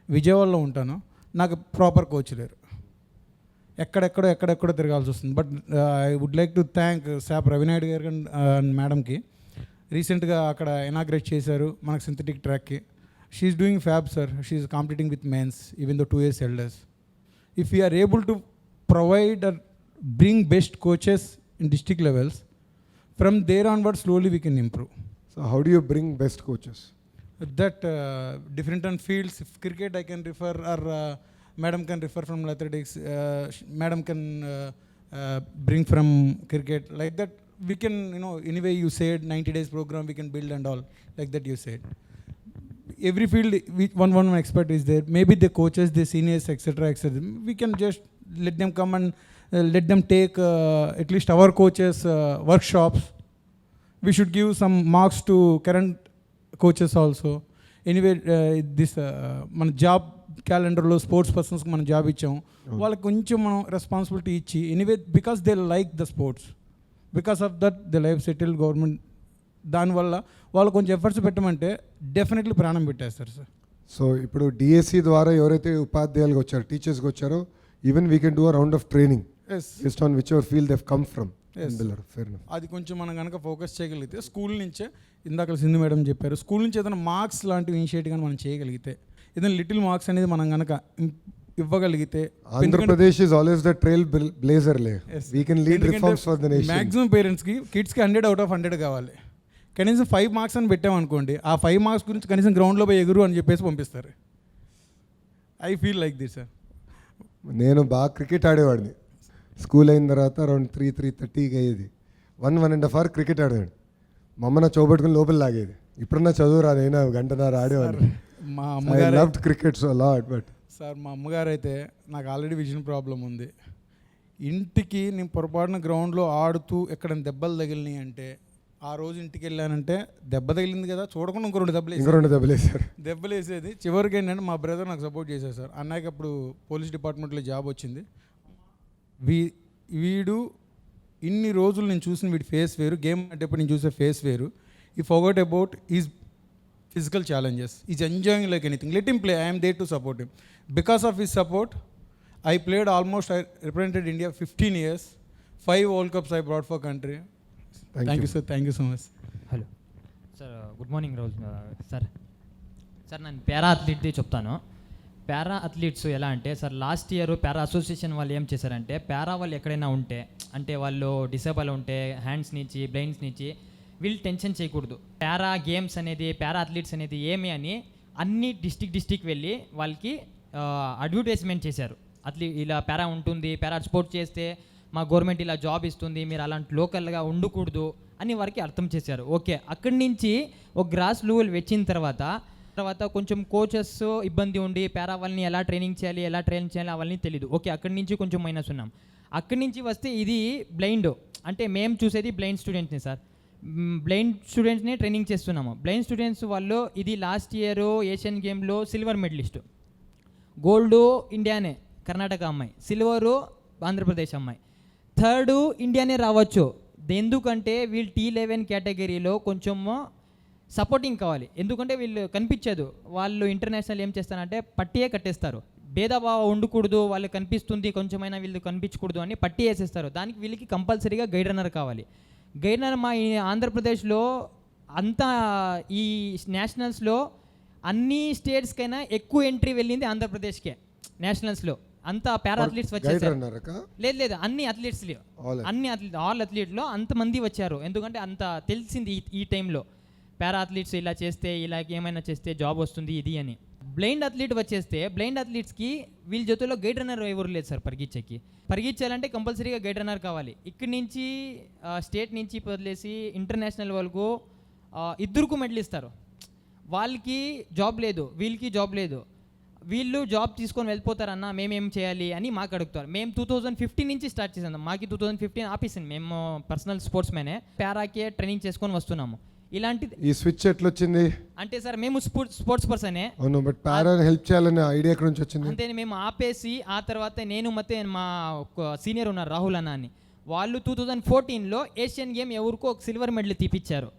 విజయవాడలో ఉంటాను, నాకు proper coach లేరు, ఎక్కడెక్కడో తిరగాల్సి వస్తుంది. But I would like to thank SAAP Ravi Naidu garu and మేడంకి. రీసెంట్గా అక్కడ ఇనాగ్రేట్ చేశారు మనకు సింథటిక్ ట్రాక్కి. She is doing fab sir. She is కాంపిటీటింగ్ with mens even though 2 years elders. if we are able to provide or bring best coaches in district levels, from there onward slowly we can improve. So how do you bring best coaches? That different on fields, if cricket I can refer, or madam can refer from athletics, madam can bring from cricket, like that we can, anyway you said 90 days program we can build and all, like that you said. Every field, one expert is there, maybe the coaches, the seniors, etc., we can just let them come and let them take at least our coaches workshops. We should give some marks to current coaches also. Anyway, this మన job క్యాలెండర్లో sports పర్సన్స్కి మనం job ఇచ్చాము, వాళ్ళకి కొంచెం మనం responsibility ఇచ్చి, anyway because they like the sports, because of that they life settle government, దానివల్ల వాళ్ళు కొంచెం ఎఫర్ట్స్ పెట్టమంటే డెఫినెట్లీ ప్రాణం పెట్టేస్తారు సార్. సో ఇప్పుడు డిఎస్సి ద్వారా ఎవరైతే ఉపాధ్యాయులుగా వచ్చారో, టీచర్స్గా వచ్చారో, even we can do a round of training based on which ever field they come from. అది కొంచెం మనం కనుక ఫోకస్ చేయగలిగితే, స్కూల్ నుంచే ఇందాక సింధు మేడం చెప్పారు, స్కూల్ నుంచి ఏదైనా మార్క్స్ లాంటివి ఇనిషియేటివ్ కానీ మనం చేయగలిగితే, ఏదైనా లిటిల్ మార్క్స్ అనేది మనం కనుక ఇవ్వగలిగితే, Andhra Pradesh is always the trail blazer లే, we can lead reforms for the nation. Maximum పేరెంట్స్కి కిడ్స్కి 100 out of 100 కావాలి. కనీసం 5 marks అని పెట్టామనుకోండి, ఆ 5 marks గురించి కనీసం గ్రౌండ్లో పోయి ఎగురు అని చెప్పేసి పంపిస్తారు. I feel like this sir. నేను బాగా క్రికెట్ ఆడేవాడిని. స్కూల్ అయిన తర్వాత అరౌండ్ 3:30 అయ్యేది. 1.5 hour క్రికెట్ ఆడేవాడు. మా అమ్మ నా చోబెట్టుకుని లోపల లాగేది. ఇప్పుడన్నా చదువు రాదు, అయినా గంటన్నర ఆడేవాడిని. మా అమ్మగారు loved cricket so lot. But sir, మా అమ్మగారు అయితే, నాకు ఆల్రెడీ విజన్ ప్రాబ్లం ఉంది, ఇంటికి నేను పొరపాటున గ్రౌండ్లో ఆడుతూ ఎక్కడైనా దెబ్బలు తగిలినాయి అంటే, ఆ రోజు ఇంటికి వెళ్ళానంటే దెబ్బ తగిలింది కదా చూడకుండా ఇంకో 2 దెబ్బలేసారు. దెబ్బలేసేది. చివరికి ఏంటంటే మా బ్రదర్ నాకు సపోర్ట్ చేశారు సార్. అన్నయ్యకి అప్పుడు పోలీస్ డిపార్ట్మెంట్లో జాబ్ వచ్చింది. వీడు ఇన్ని రోజులు నేను చూసిన వీడి ఫేస్ వేరు, గేమ్ ఆడేటప్పుడు నేను చూసే ఫేస్ వేరు. ఈ forgot about is physical challenges. He's enjoying like anything. Let him play. I am there to support him. Because of his support, I played almost, I represented India 15 years. 5 World Cups I brought for country. Thank you sir. Thank you so much. Hello sir, good morning Rahul sir. Sir, నేను పారా అథ్లీట్ది చెప్తాను. పారా athletes ఎలా అంటే sir, last year పారా association వాళ్ళు ఏం చేశారంటే, పారా వాళ్ళు ఎక్కడైనా ఉంటే, అంటే వాళ్ళు డిసేబుల్ ఉంటే, హ్యాండ్స్ నుంచి, బ్లైండ్స్ నుంచి, వీళ్ళు టెన్షన్ చేయకూడదు. పారా గేమ్స్ అనేది, పారా అథ్లీట్స్ అనేది ఏమి అని అన్ని డిస్టిక్ వెళ్ళి వాళ్ళకి అడ్వర్టైజ్మెంట్ చేశారు. ఇలా పారా ఉంటుంది, పారా స్పోర్ట్స్ చేస్తే మా గవర్నమెంట్ ఇలా జాబ్ ఇస్తుంది, మీరు అలాంటి లోకల్గా ఉండకూడదు అని వారికి అర్థం చేశారు. ఓకే, అక్కడి నుంచి ఒక గ్రాస్ లెవెల్ వచ్చిన తర్వాత కొంచెం కోచెస్ ఇబ్బంది ఉండి పారా వాళ్ళని ఎలా ట్రైన్ చేయాలి అవన్నీ తెలియదు. ఓకే, అక్కడి నుంచి కొంచెం మైనస్ ఉన్నాం. అక్కడి నుంచి వస్తే ఇది బ్లైండ్, అంటే మేము చూసేది బ్లైండ్ స్టూడెంట్స్ని సార్. బ్లైండ్ స్టూడెంట్స్ని ట్రైనింగ్ చేస్తున్నాము. బ్లైండ్ స్టూడెంట్స్ వాళ్ళు ఇది లాస్ట్ ఇయర్ ఏషియన్ గేమ్లో సిల్వర్ మెడలిస్ట్, గోల్డ్ ఇండియానే కర్ణాటక అమ్మాయి, సిల్వరు ఆంధ్రప్రదేశ్ అమ్మాయి, థర్డ్ ఇండియానే రావచ్చు. ఎందుకంటే వీళ్ళు T11 కేటగిరీలో కొంచెం సపోర్టింగ్ కావాలి. ఎందుకంటే వీళ్ళు కనిపించదు. వాళ్ళు ఇంటర్నేషనల్ ఏం చేస్తారంటే పట్టియే కట్టేస్తారు. భేదభావం ఉండకూడదు, వాళ్ళు కనిపిస్తుంది కొంచెమైనా వీళ్ళు కనిపించకూడదు అని పట్టి వేసేస్తారు. దానికి వీళ్ళకి కంపల్సరీగా గైడ్ రన్నర్ కావాలి. గైడ్ రన్నర్ మా ఆంధ్రప్రదేశ్లో అంతా ఈ నేషనల్స్లో అన్ని స్టేట్స్కైనా ఎక్కువ ఎంట్రీ వెళ్ళింది ఆంధ్రప్రదేశ్కే. నేషనల్స్లో అంతా పారా అథ్లీట్స్ వచ్చేసారు. లేదు, అన్ని అథ్లీట్స్, ఆల్ అథ్లీట్లో అంతమంది వచ్చారు. ఎందుకంటే అంత తెలిసింది ఈ టైంలో పారా అథ్లీట్స్ ఇలా చేస్తే, ఇలా ఏమైనా చేస్తే జాబ్ వస్తుంది ఇది అని. బ్లైండ్ అథ్లీట్ వచ్చేస్తే బ్లైండ్ అథ్లీట్స్కి వీళ్ళ జొత్తలో గైడ్ రన్నర్ ఎవరు లేదు సార్. పరిగెచ్చాలంటే కంపల్సరీగా గైడ్ రన్నర్ కావాలి. ఇక్కడి నుంచి స్టేట్ నుంచి వదిలేసి ఇంటర్నేషనల్ వరకు 2 మెడల్ ఇస్తారు. వాళ్ళకి జాబ్ లేదు, వీళ్ళకి జాబ్ లేదు. వీళ్ళు జాబ్ తీసుకొని వెళ్ళిపోతారన్న మేమేం చేయాలి అని మాకు అడుగుతారు. మేము 2015 నుంచి స్టార్ట్ చేసాం. మాకు 2015 ఆపేసింది. మేము పర్సనల్ స్పోర్ట్స్ మ్యానే పారాకే ట్రైనింగ్ చేసుకొని వస్తున్నాము. ఇలాంటి ఈ స్విచ్ ఎట్లా వచ్చింది అంటే సార్, మేము స్పోర్ట్స్ పర్సనే. అవును, బట్ పారా హెల్ప్ చేయాలనే ఐడియా ఎక్కడ నుంచి వచ్చింది? అంతే, మేము ఆపేసి ఆ తర్వాత నేను ಮತ್ತೆ మా సీనియర్ ఉన్నారు రాహుల్ అన్న అని, వాళ్ళు 2014లో ఏషియన్ గేమ్ ఎవరికో ఒక సిల్వర్ మెడల్ తీపిచ్చారు.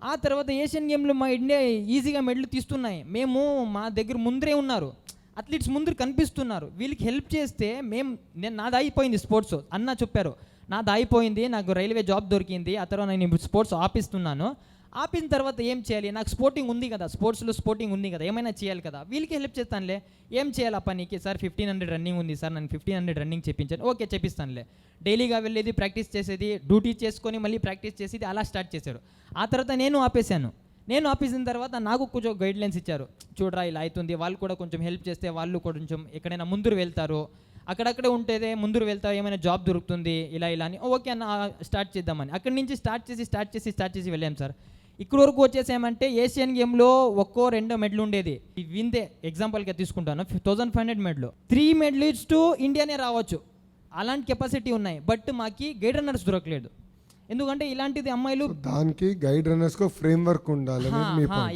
ఆ తర్వాత ఏషియన్ గేమ్లో మా ఇండియా ఈజీగా మెడల్ తీస్తున్నాయి. మేము మా దగ్గర ముందరే ఉన్నారు, అథ్లీట్స్ ముందర కనిపిస్తున్నారు. వీళ్ళకి హెల్ప్ చేస్తే నాది అయిపోయింది స్పోర్ట్స్ అన్న చెప్పారు. నాది అయిపోయింది, నాకు రైల్వే జాబ్ దొరికింది, ఆ తర్వాత నేను స్పోర్ట్స్ ఆపిస్తున్నాను. ఆపిన తర్వాత ఏం చేయాలి, నాకు స్పోర్టింగ్ ఉంది కదా, స్పోర్టింగ్ ఉంది కదా, ఏమైనా చేయాలి కదా, వీళ్ళకి హెల్ప్ చేస్తానులే. ఏం చేయాలి ఆ పనికి సార్, 1500 రన్నింగ్ ఉంది సార్, నన్ను 1500 రన్నింగ్ చెప్పించాను, ఓకే చెప్పిస్తానులే. డైలీగా వెళ్ళేది, ప్రాక్టీస్ చేసేది, డ్యూటీ చేసుకొని మళ్ళీ ప్రాక్టీస్ చేసేది, అలా స్టార్ట్ చేశాడు. ఆ తర్వాత నేను ఆపేశాను. నేను ఆపేసిన తర్వాత నాకు కొంచెం గైడ్లైన్స్ ఇచ్చారు, చూడరా ఇలా అవుతుంది, వాళ్ళు కూడా కొంచెం హెల్ప్ చేస్తే వాళ్ళు కొంచెం ఎక్కడైనా ముందుకు వెళ్తారు, అక్కడక్కడే ఉంటేదే ముందుకు వెళ్తారు, ఏమైనా జాబ్ దొరుకుతుంది, ఇలా ఇలా అని. ఓకే అన్న స్టార్ట్ చేద్దామని అక్కడి నుంచి స్టార్ట్ చేసి వెళ్ళాం సార్. ఇక్కడ వరకు వచ్చేసేమంటే ఏషియన్ గేమ్లో ఒక్కో 2 మెడల్ ఉండేది. విందే ఎగ్జాంపుల్గా తీసుకుంటాను, 1500 మెడల్, 3 మెడలిస్ట్ ఇండియానే రావచ్చు, అలాంటి కెపాసిటీ ఉన్నాయి. బట్ మాకి గైడ్ రన్నర్స్ దొరకలేదు. ఎందుకంటే ఇలాంటిది అమ్మాయిలు దానికి గైడ్ రన్నర్స్ కో ఫ్రేమ్ వర్క్ ఉండాలి.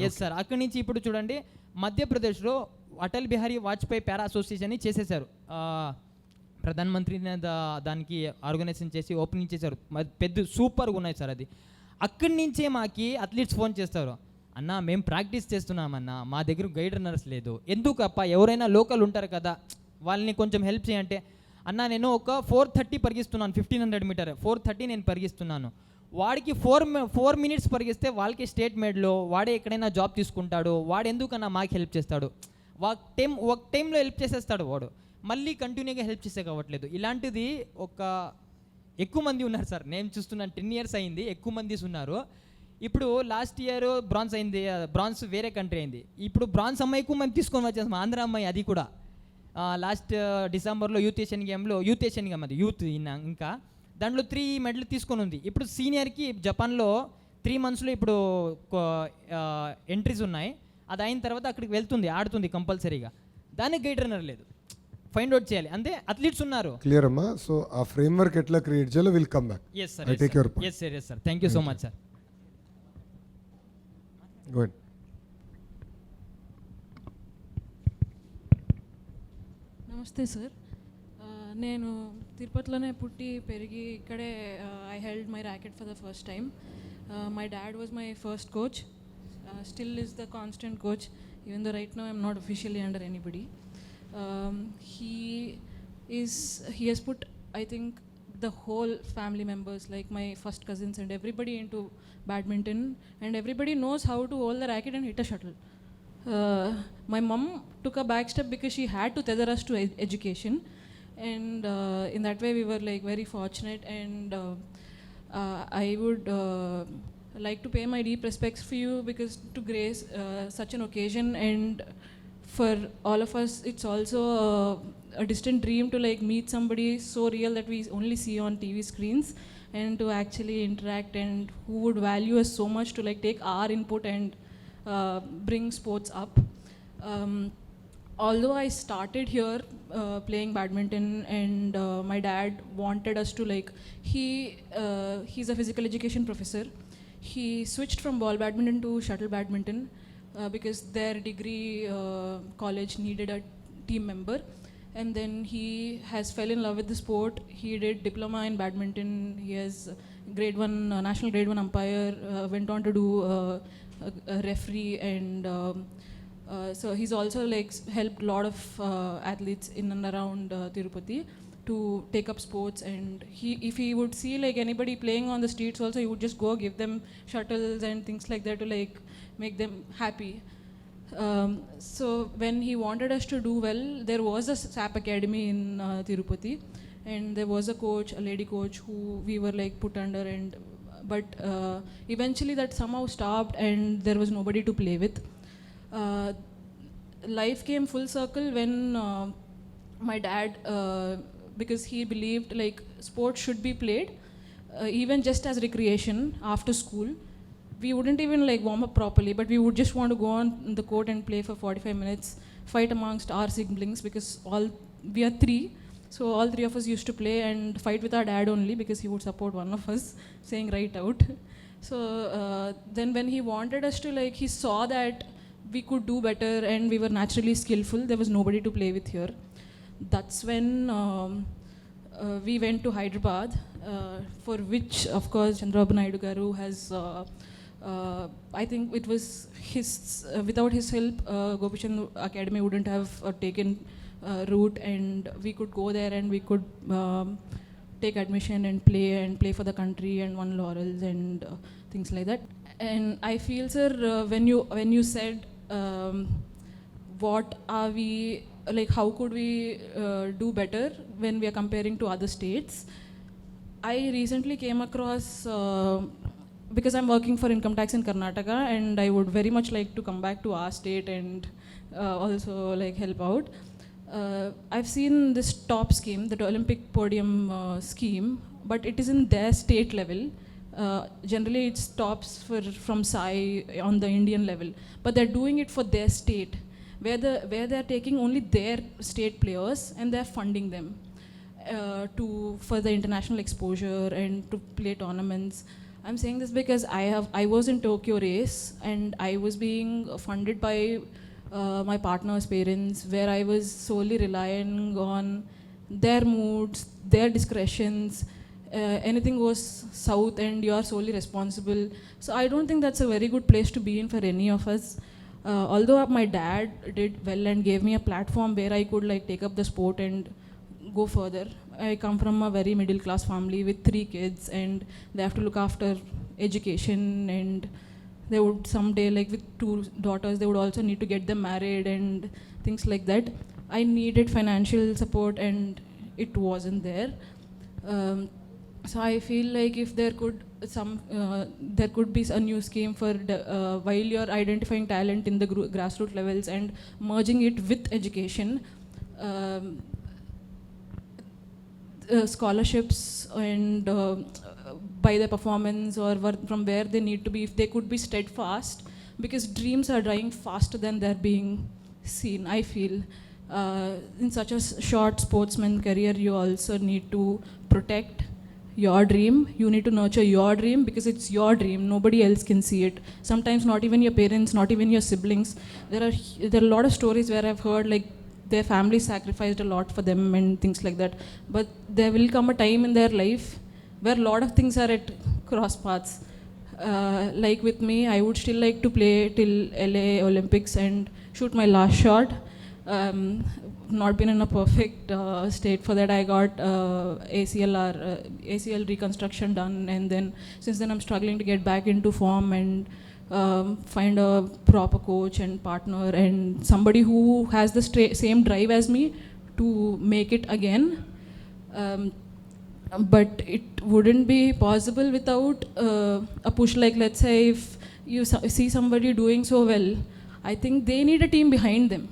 Yes sir. అక్కడి నుంచి ఇప్పుడు చూడండి, మధ్యప్రదేశ్లో అటల్ బిహారీ వాజ్పేయి పారా అసోసియేషన్ చేసేసారు. ప్రధానమంత్రి దానికి ఆర్గనైజేషన్ చేసి ఓపెనింగ్ చేశారు. పెద్ద సూపర్గా ఉన్నాయి సార్ అది. అక్కడి నుంచే మాకి అథ్లీట్స్ ఫోన్ చేస్తారు, అన్న మేము ప్రాక్టీస్ చేస్తున్నామన్నా, మా దగ్గర గైడ్ రన్నర్స్ లేదు, ఎందుకప్ప ఎవరైనా లోకల్ ఉంటారు కదా వాళ్ళని కొంచెం హెల్ప్ చేయంటే, అన్న నేను ఒక 4:30 పరిగిస్తున్నాను, 1500 మీటర్ 4:30 నేను పరిగిస్తున్నాను, వాడికి 4 మినిట్స్ పరిగిస్తే వాళ్ళకి స్టేట్ మెడలో, వాడే ఎక్కడైనా జాబ్ తీసుకుంటాడు, వాడు ఎందుకన్నా మాకు హెల్ప్ చేస్తాడు, ఒక టైంలో హెల్ప్ చేసేస్తాడు వాడు, మళ్ళీ కంటిన్యూగా హెల్ప్ చేసే కావట్లేదు. ఇలాంటిది ఎక్కువ మంది ఉన్నారు సార్, నేను చూస్తున్నాను 10 years అయింది, ఎక్కువ మంది ఉన్నారు. ఇప్పుడు లాస్ట్ ఇయర్ బ్రాంజ్ అయింది, బ్రాంజ్ వేరే కంట్రీ అయింది, ఇప్పుడు బ్రాంజ్ అమ్మాయి ఎక్కువ మంది తీసుకొని వచ్చేసాం, ఆంధ్ర అమ్మాయి, అది కూడా లాస్ట్ డిసెంబర్లో యూత్ ఏషియన్ గేమ్ అది యూత్ ఇంకా దాంట్లో 3 మెడల్ తీసుకొని ఉంది. ఇప్పుడు సీనియర్కి జపాన్లో 3 monthsలో ఇప్పుడు ఎంట్రీస్ ఉన్నాయి, అది అయిన తర్వాత అక్కడికి వెళ్తుంది, ఆడుతుంది కంపల్సరీగా. దానికి గైడ్ రన్నర్ లేదు, ఫైండ్ అవుట్ చేయాలి, అంతే. అథ్లీట్స్ ఉన్నారు. క్లియర్ అమ్మా. సో ఆ ఫ్రేమ్ వర్క్ ఎట్లా క్రియేట్ చేయాలో will come back. Yes sir, I take your point. Yes sir, thank you so much sir. Go ahead. నమస్తే సార్. నేను తిరుపతిలోనే పుట్టి పెరిగి ఇక్కడే I held my racket for the first time. My dad was my first coach, still is the constant coach, even though right now I'm not officially under anybody. He has put, I think, the whole family members, like my first cousins and everybody, into badminton, and everybody knows how to hold the racket and hit a shuttle. My mom took a back step because she had to tether us to education, and in that way we were like very fortunate, and I would like to pay my deep respects for you, because to grace such an occasion, and for all of us it's also a distant dream to like meet somebody so real that we only see on TV screens, and to actually interact, and who would value us so much to like take our input and bring sports up. Although I started here playing badminton, and my dad wanted us to like, he's a physical education professor. He switched from ball badminton to shuttle badminton because their degree college needed a team member, and then he has fell in love with the sport. He did diploma in badminton, he has grade 1 national grade 1 umpire, went on to do a referee, and so he's also like helped a lot of athletes in and around Tirupati to take up sports. And if he would see like anybody playing on the streets also, he would just go give them shuttles and things like that to like make them happy. So when he wanted us to do well, there was a SAP academy in Tirupati, and there was a coach, a lady coach, who we were like put under, and but eventually that somehow stopped, and there was nobody to play with. Life came full circle when my dad, because he believed like sports should be played even just as recreation after school. We wouldn't even like warm up properly, but we would just want to go on the court and play for 45 minutes, fight amongst our siblings, because we are 3, so all 3 of us used to play and fight with our dad only, because he would support one of us saying right out. So then when he wanted us to like, he saw that we could do better and we were naturally skillful, there was nobody to play with here. That's when we went to Hyderabad, for which of course Chandrababu Naidu garu has I think it was his, without his help, Gopichandra Academy wouldn't have taken root, and we could go there and we could take admission and play for the country and won laurels and things like that. And I feel, sir, when you said what are we like, how could we do better when we are comparing to other states? I recently came across because I'm working for income tax in Karnataka, and I would very much like to come back to our state and also like help out. I've seen this top scheme, the Olympic podium scheme, but it is in their state level. Generally, it stops from SAI on the Indian level, but they're doing it for their state, where they're taking only their state players and they're funding them for the international exposure and to play tournaments. I'm saying this because I was in Tokyo race and I was being funded by my partner's parents, where I was solely relying on their moods, their discretions. Anything goes south and you are solely responsible. So I don't think that's a very good place to be in for any of us. Although my dad did well and gave me a platform where I could like take up the sport and go further. I come from a very middle class family with 3 kids, and they have to look after education, and they would someday, like with 2 daughters, they would also need to get them married and things like that. I needed financial support and it wasn't there. So I feel like if there could be a new scheme for while you're identifying talent in the grassroots levels and merging it with education, scholarships and by their performance or from where they need to be, if they could be steadfast, because dreams are dying faster than they're being seen, I feel. In such a short sportsman career, you also need to protect your dream. You need to nurture your dream because it's your dream. Nobody else can see it. Sometimes not even your parents, not even your siblings. There are a lot of stories where I've heard like their family sacrificed a lot for them and things like that. But there will come a time in their life where a lot of things are at cross paths. Like with me, I would still like to play till LA Olympics and shoot my last shot. Not been in a perfect state for that. I got ACL reconstruction done, and then since then I'm struggling to get back into form and find a proper coach and partner and somebody who has the same drive as me to make it again. But it wouldn't be possible without a push. Like, let's say if you see somebody doing so well, I think they need a team behind them.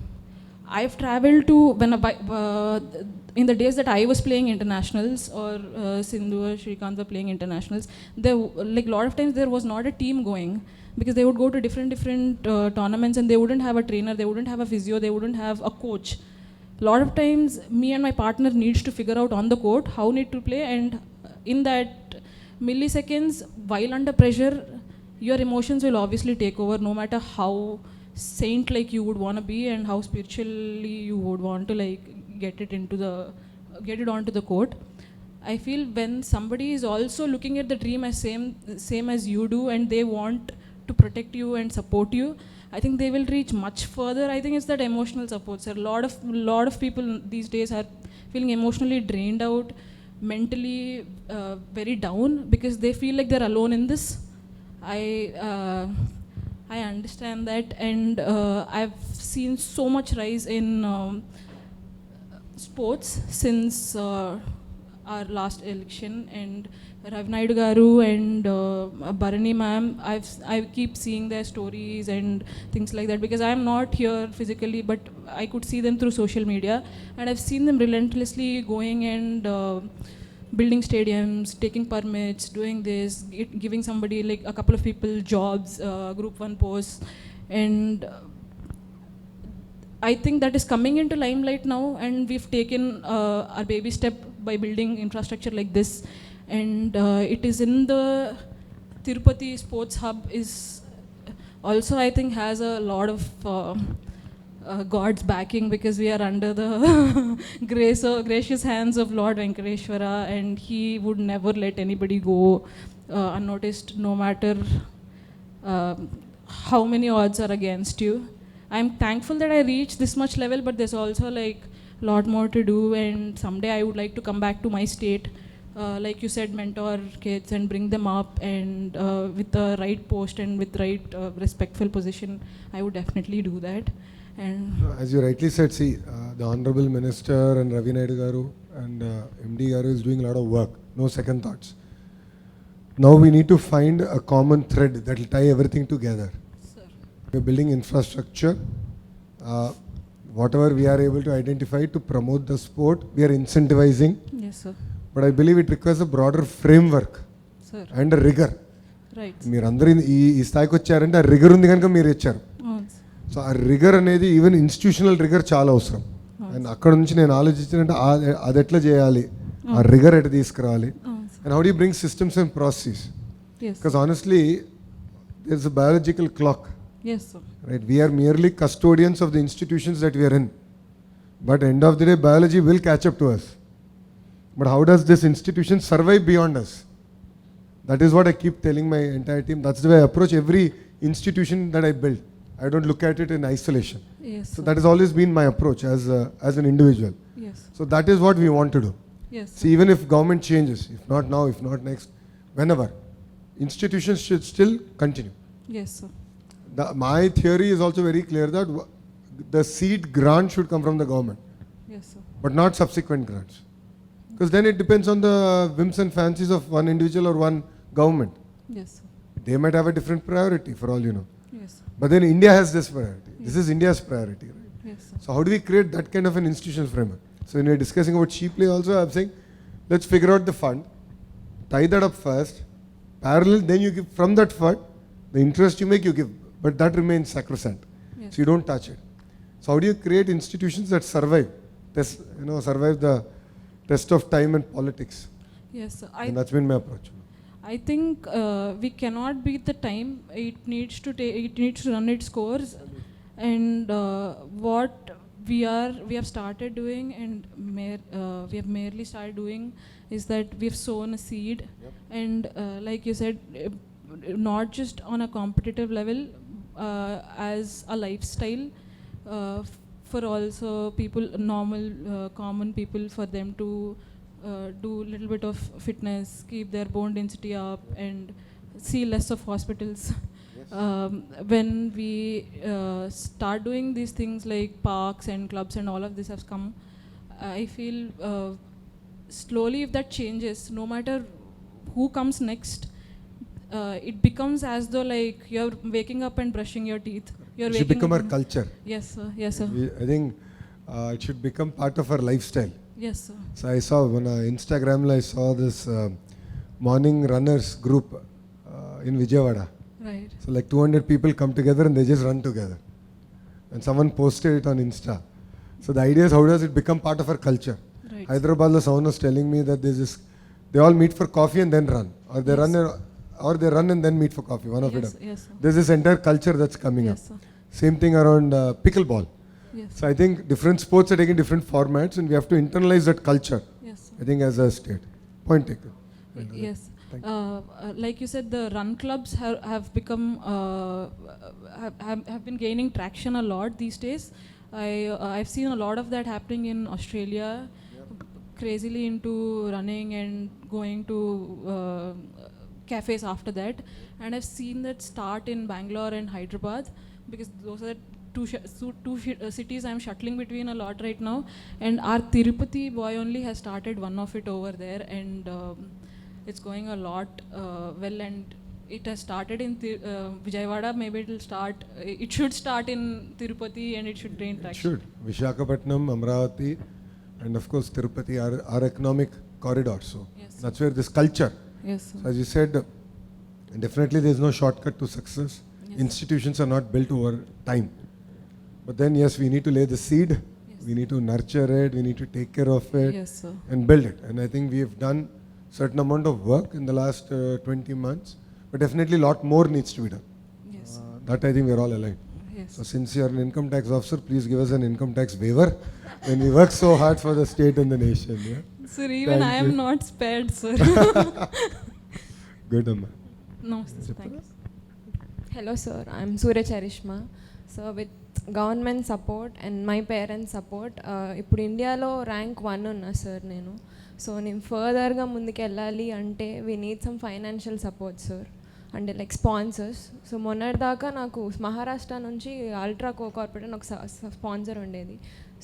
I've traveled to, in the days that I was playing internationals, or Sindhu or Srikanth were playing internationals, there, like a lot of times there was not a team going, because they would go to different tournaments and they wouldn't have a trainer, they wouldn't have a physio, they wouldn't have a coach. A lot of times me and my partner needs to figure out on the court how need to play, and in that milliseconds, while under pressure, your emotions will obviously take over, no matter how saint like you would want to be and how spiritually you would want to like get it onto the court. I feel when somebody is also looking at the dream as same as you do, and they want to protect you and support you, I think they will reach much further. I think it's that emotional support, sir. A lot of people these days are feeling emotionally drained out, mentally very down, because they feel like they're alone in this. I understand that, and I've seen so much rise in sports since our last election, and Naidu garu and Bharani ma'am, I keep seeing their stories and things like that, because I'm not here physically, but I could see them through social media, and I've seen them relentlessly going and building stadiums, taking permits, doing this, giving somebody, like a couple of people jobs, group 1 posts, and I think that is coming into limelight now, and we've taken our baby step by building infrastructure like this, and it is in the Tirupati Sports Hub is also, I think, has a lot of God's backing, because we are under the gracious hands of Lord Venkateshwara, and he would never let anybody go unnoticed, no matter how many odds are against you. I'm thankful that I reached this much level, but there's also like a lot more to do, and someday I would like to come back to my state like you said, mentor kids and bring them up, and with the right post and with right respectful position, I would definitely do that. And As you rightly said, see, the Honorable Minister and Ravi Naidu Garu and MD Garu is doing a lot of work, no second thoughts. Now we need to find a common thread that will tie everything together. sir, We're building infrastructure. Whatever we are able to identify to promote the sport, we are incentivizing. yes sir, But I believe it requires a broader framework sir, and a rigor. right, మీరు అందరూ ఈ స్థాయికి వచ్చారంటే ఆ రిగర్ ఉంది కనుక మీరు ఇచ్చారు. సో ఆ రిగర్ అనేది ఈవెన్ ఇన్స్టిట్యూషనల్ రిగర్ చాలా అవసరం. అండ్ అక్కడ నుంచి నేను ఆలోచించానంటే అది ఎట్లా చేయాలి, ఆ రిగర్ ఎట్లా తీసుకురావాలి, and how do you bring systems and process. yes, because honestly there is a biological clock, yes sir, right? We are merely custodians of the institutions that we are in. But end of the day, biology will catch up to us. But how does this institution survive beyond us? That is what I keep telling my entire team. That's the way I approach every institution that I build. I don't look at it in isolation. yes So sir, that has always been my approach as an individual. yes, So that is what we want to do. yes sir, See, even if government changes, if not now, if not next, whenever, institutions should still continue. yes sir, My theory is also very clear that the seed grant should come from the government, yes sir, but not subsequent grants. Because then it depends on the whims and fancies of one individual or one government. yes sir, They might have a different priority for all you know. yes sir, But then India has this priority. This is India's priority, right? yes sir, So how do we create that kind of an institutional framework? So when we're discussing about cheap play also, I'm saying, let's figure out the fund, tie that up first, parallel, then you give from that fund, the interest you make, you give. But that remains sacrosanct. yes, So you don't touch it. So how do you create institutions that survive, survive the test of time and politics? yes sir. And that's been my approach. I think we cannot beat the time. It needs to run its course, and what we have started doing, and we have merely started doing, is that we have sown a seed, and like you said, not just on a competitive level, as a lifestyle for also people, normal common people, for them to do a little bit of fitness, keep their bone density up, and see less of hospitals. When we start doing these things like parks and clubs and all of this has come, I feel slowly, if that changes, no matter who comes next, it becomes as though like you're waking up and brushing your teeth. It should become our culture. Yes sir, yes sir, I think it should become part of our lifestyle. yes sir, So I saw on Instagram, I saw this morning runners group in Vijayawada. right, So like 200 people come together and they just run together. And someone posted it on Insta. So the idea is, how does it become part of our culture? right, Hyderabad, someone was telling me that they all meet for coffee and then run. Or they run and then meet for coffee, one of yes, it. yes sir, There's this entire culture that's coming yes up. sir, Same thing around pickleball. yes, So I think different sports are taking different formats and we have to internalize that culture, yes sir. I think, as a state. Point taken. Yes. Thank Like you said, the run clubs have become have been gaining traction a lot these days. I've seen a lot of that happening in Australia, crazily into running and going to cafes after that. And I've seen that start in Bangalore and Hyderabad, because those are two cities I'm shuttling between a lot right now. And our Tirupati boy only has started one of it over there, and it's going a lot well. And it has started in Vijayawada. Maybe it should start in Tirupati, and it should gain It traction. should. Vishakhapatnam, Amravati, and of course Tirupati are economic corridors. So Yes. that's where this culture. Yes, sir. So as you said, definitely there's no shortcut to success. Yes. Institutions are not built over time. But then yes, we need to lay the seed. Yes. We need to nurture it. We need to take care of it Yes, sir. and build it. And I think we have done certain amount of work in the last 20 months. But definitely a lot more needs to be done. Yes. That I think we're all aligned. Yes. So since you're an income tax officer, please give us an income tax waiver when we work so hard for the state and the nation. Yeah? Sir, even Thank I am you. not spared, sir. Good, Amma. No, sir. Thanks. Hello sir, I'm Surya Charishma. So with government support and my parents support, ఇప్పుడు ఇండియాలో rank 1 ఉన్నా sir నేను. So నేను ఫర్దర్గా ముందుకు వెళ్ళాలి అంటే we need some financial support sir, అంటే లైక్ స్పాన్సర్స్. సో మొన్నటిదాకా నాకు మహారాష్ట్ర నుంచి అల్ట్రా కార్పొరేట్ అని ఒక స్పాన్సర్ ఉండేది.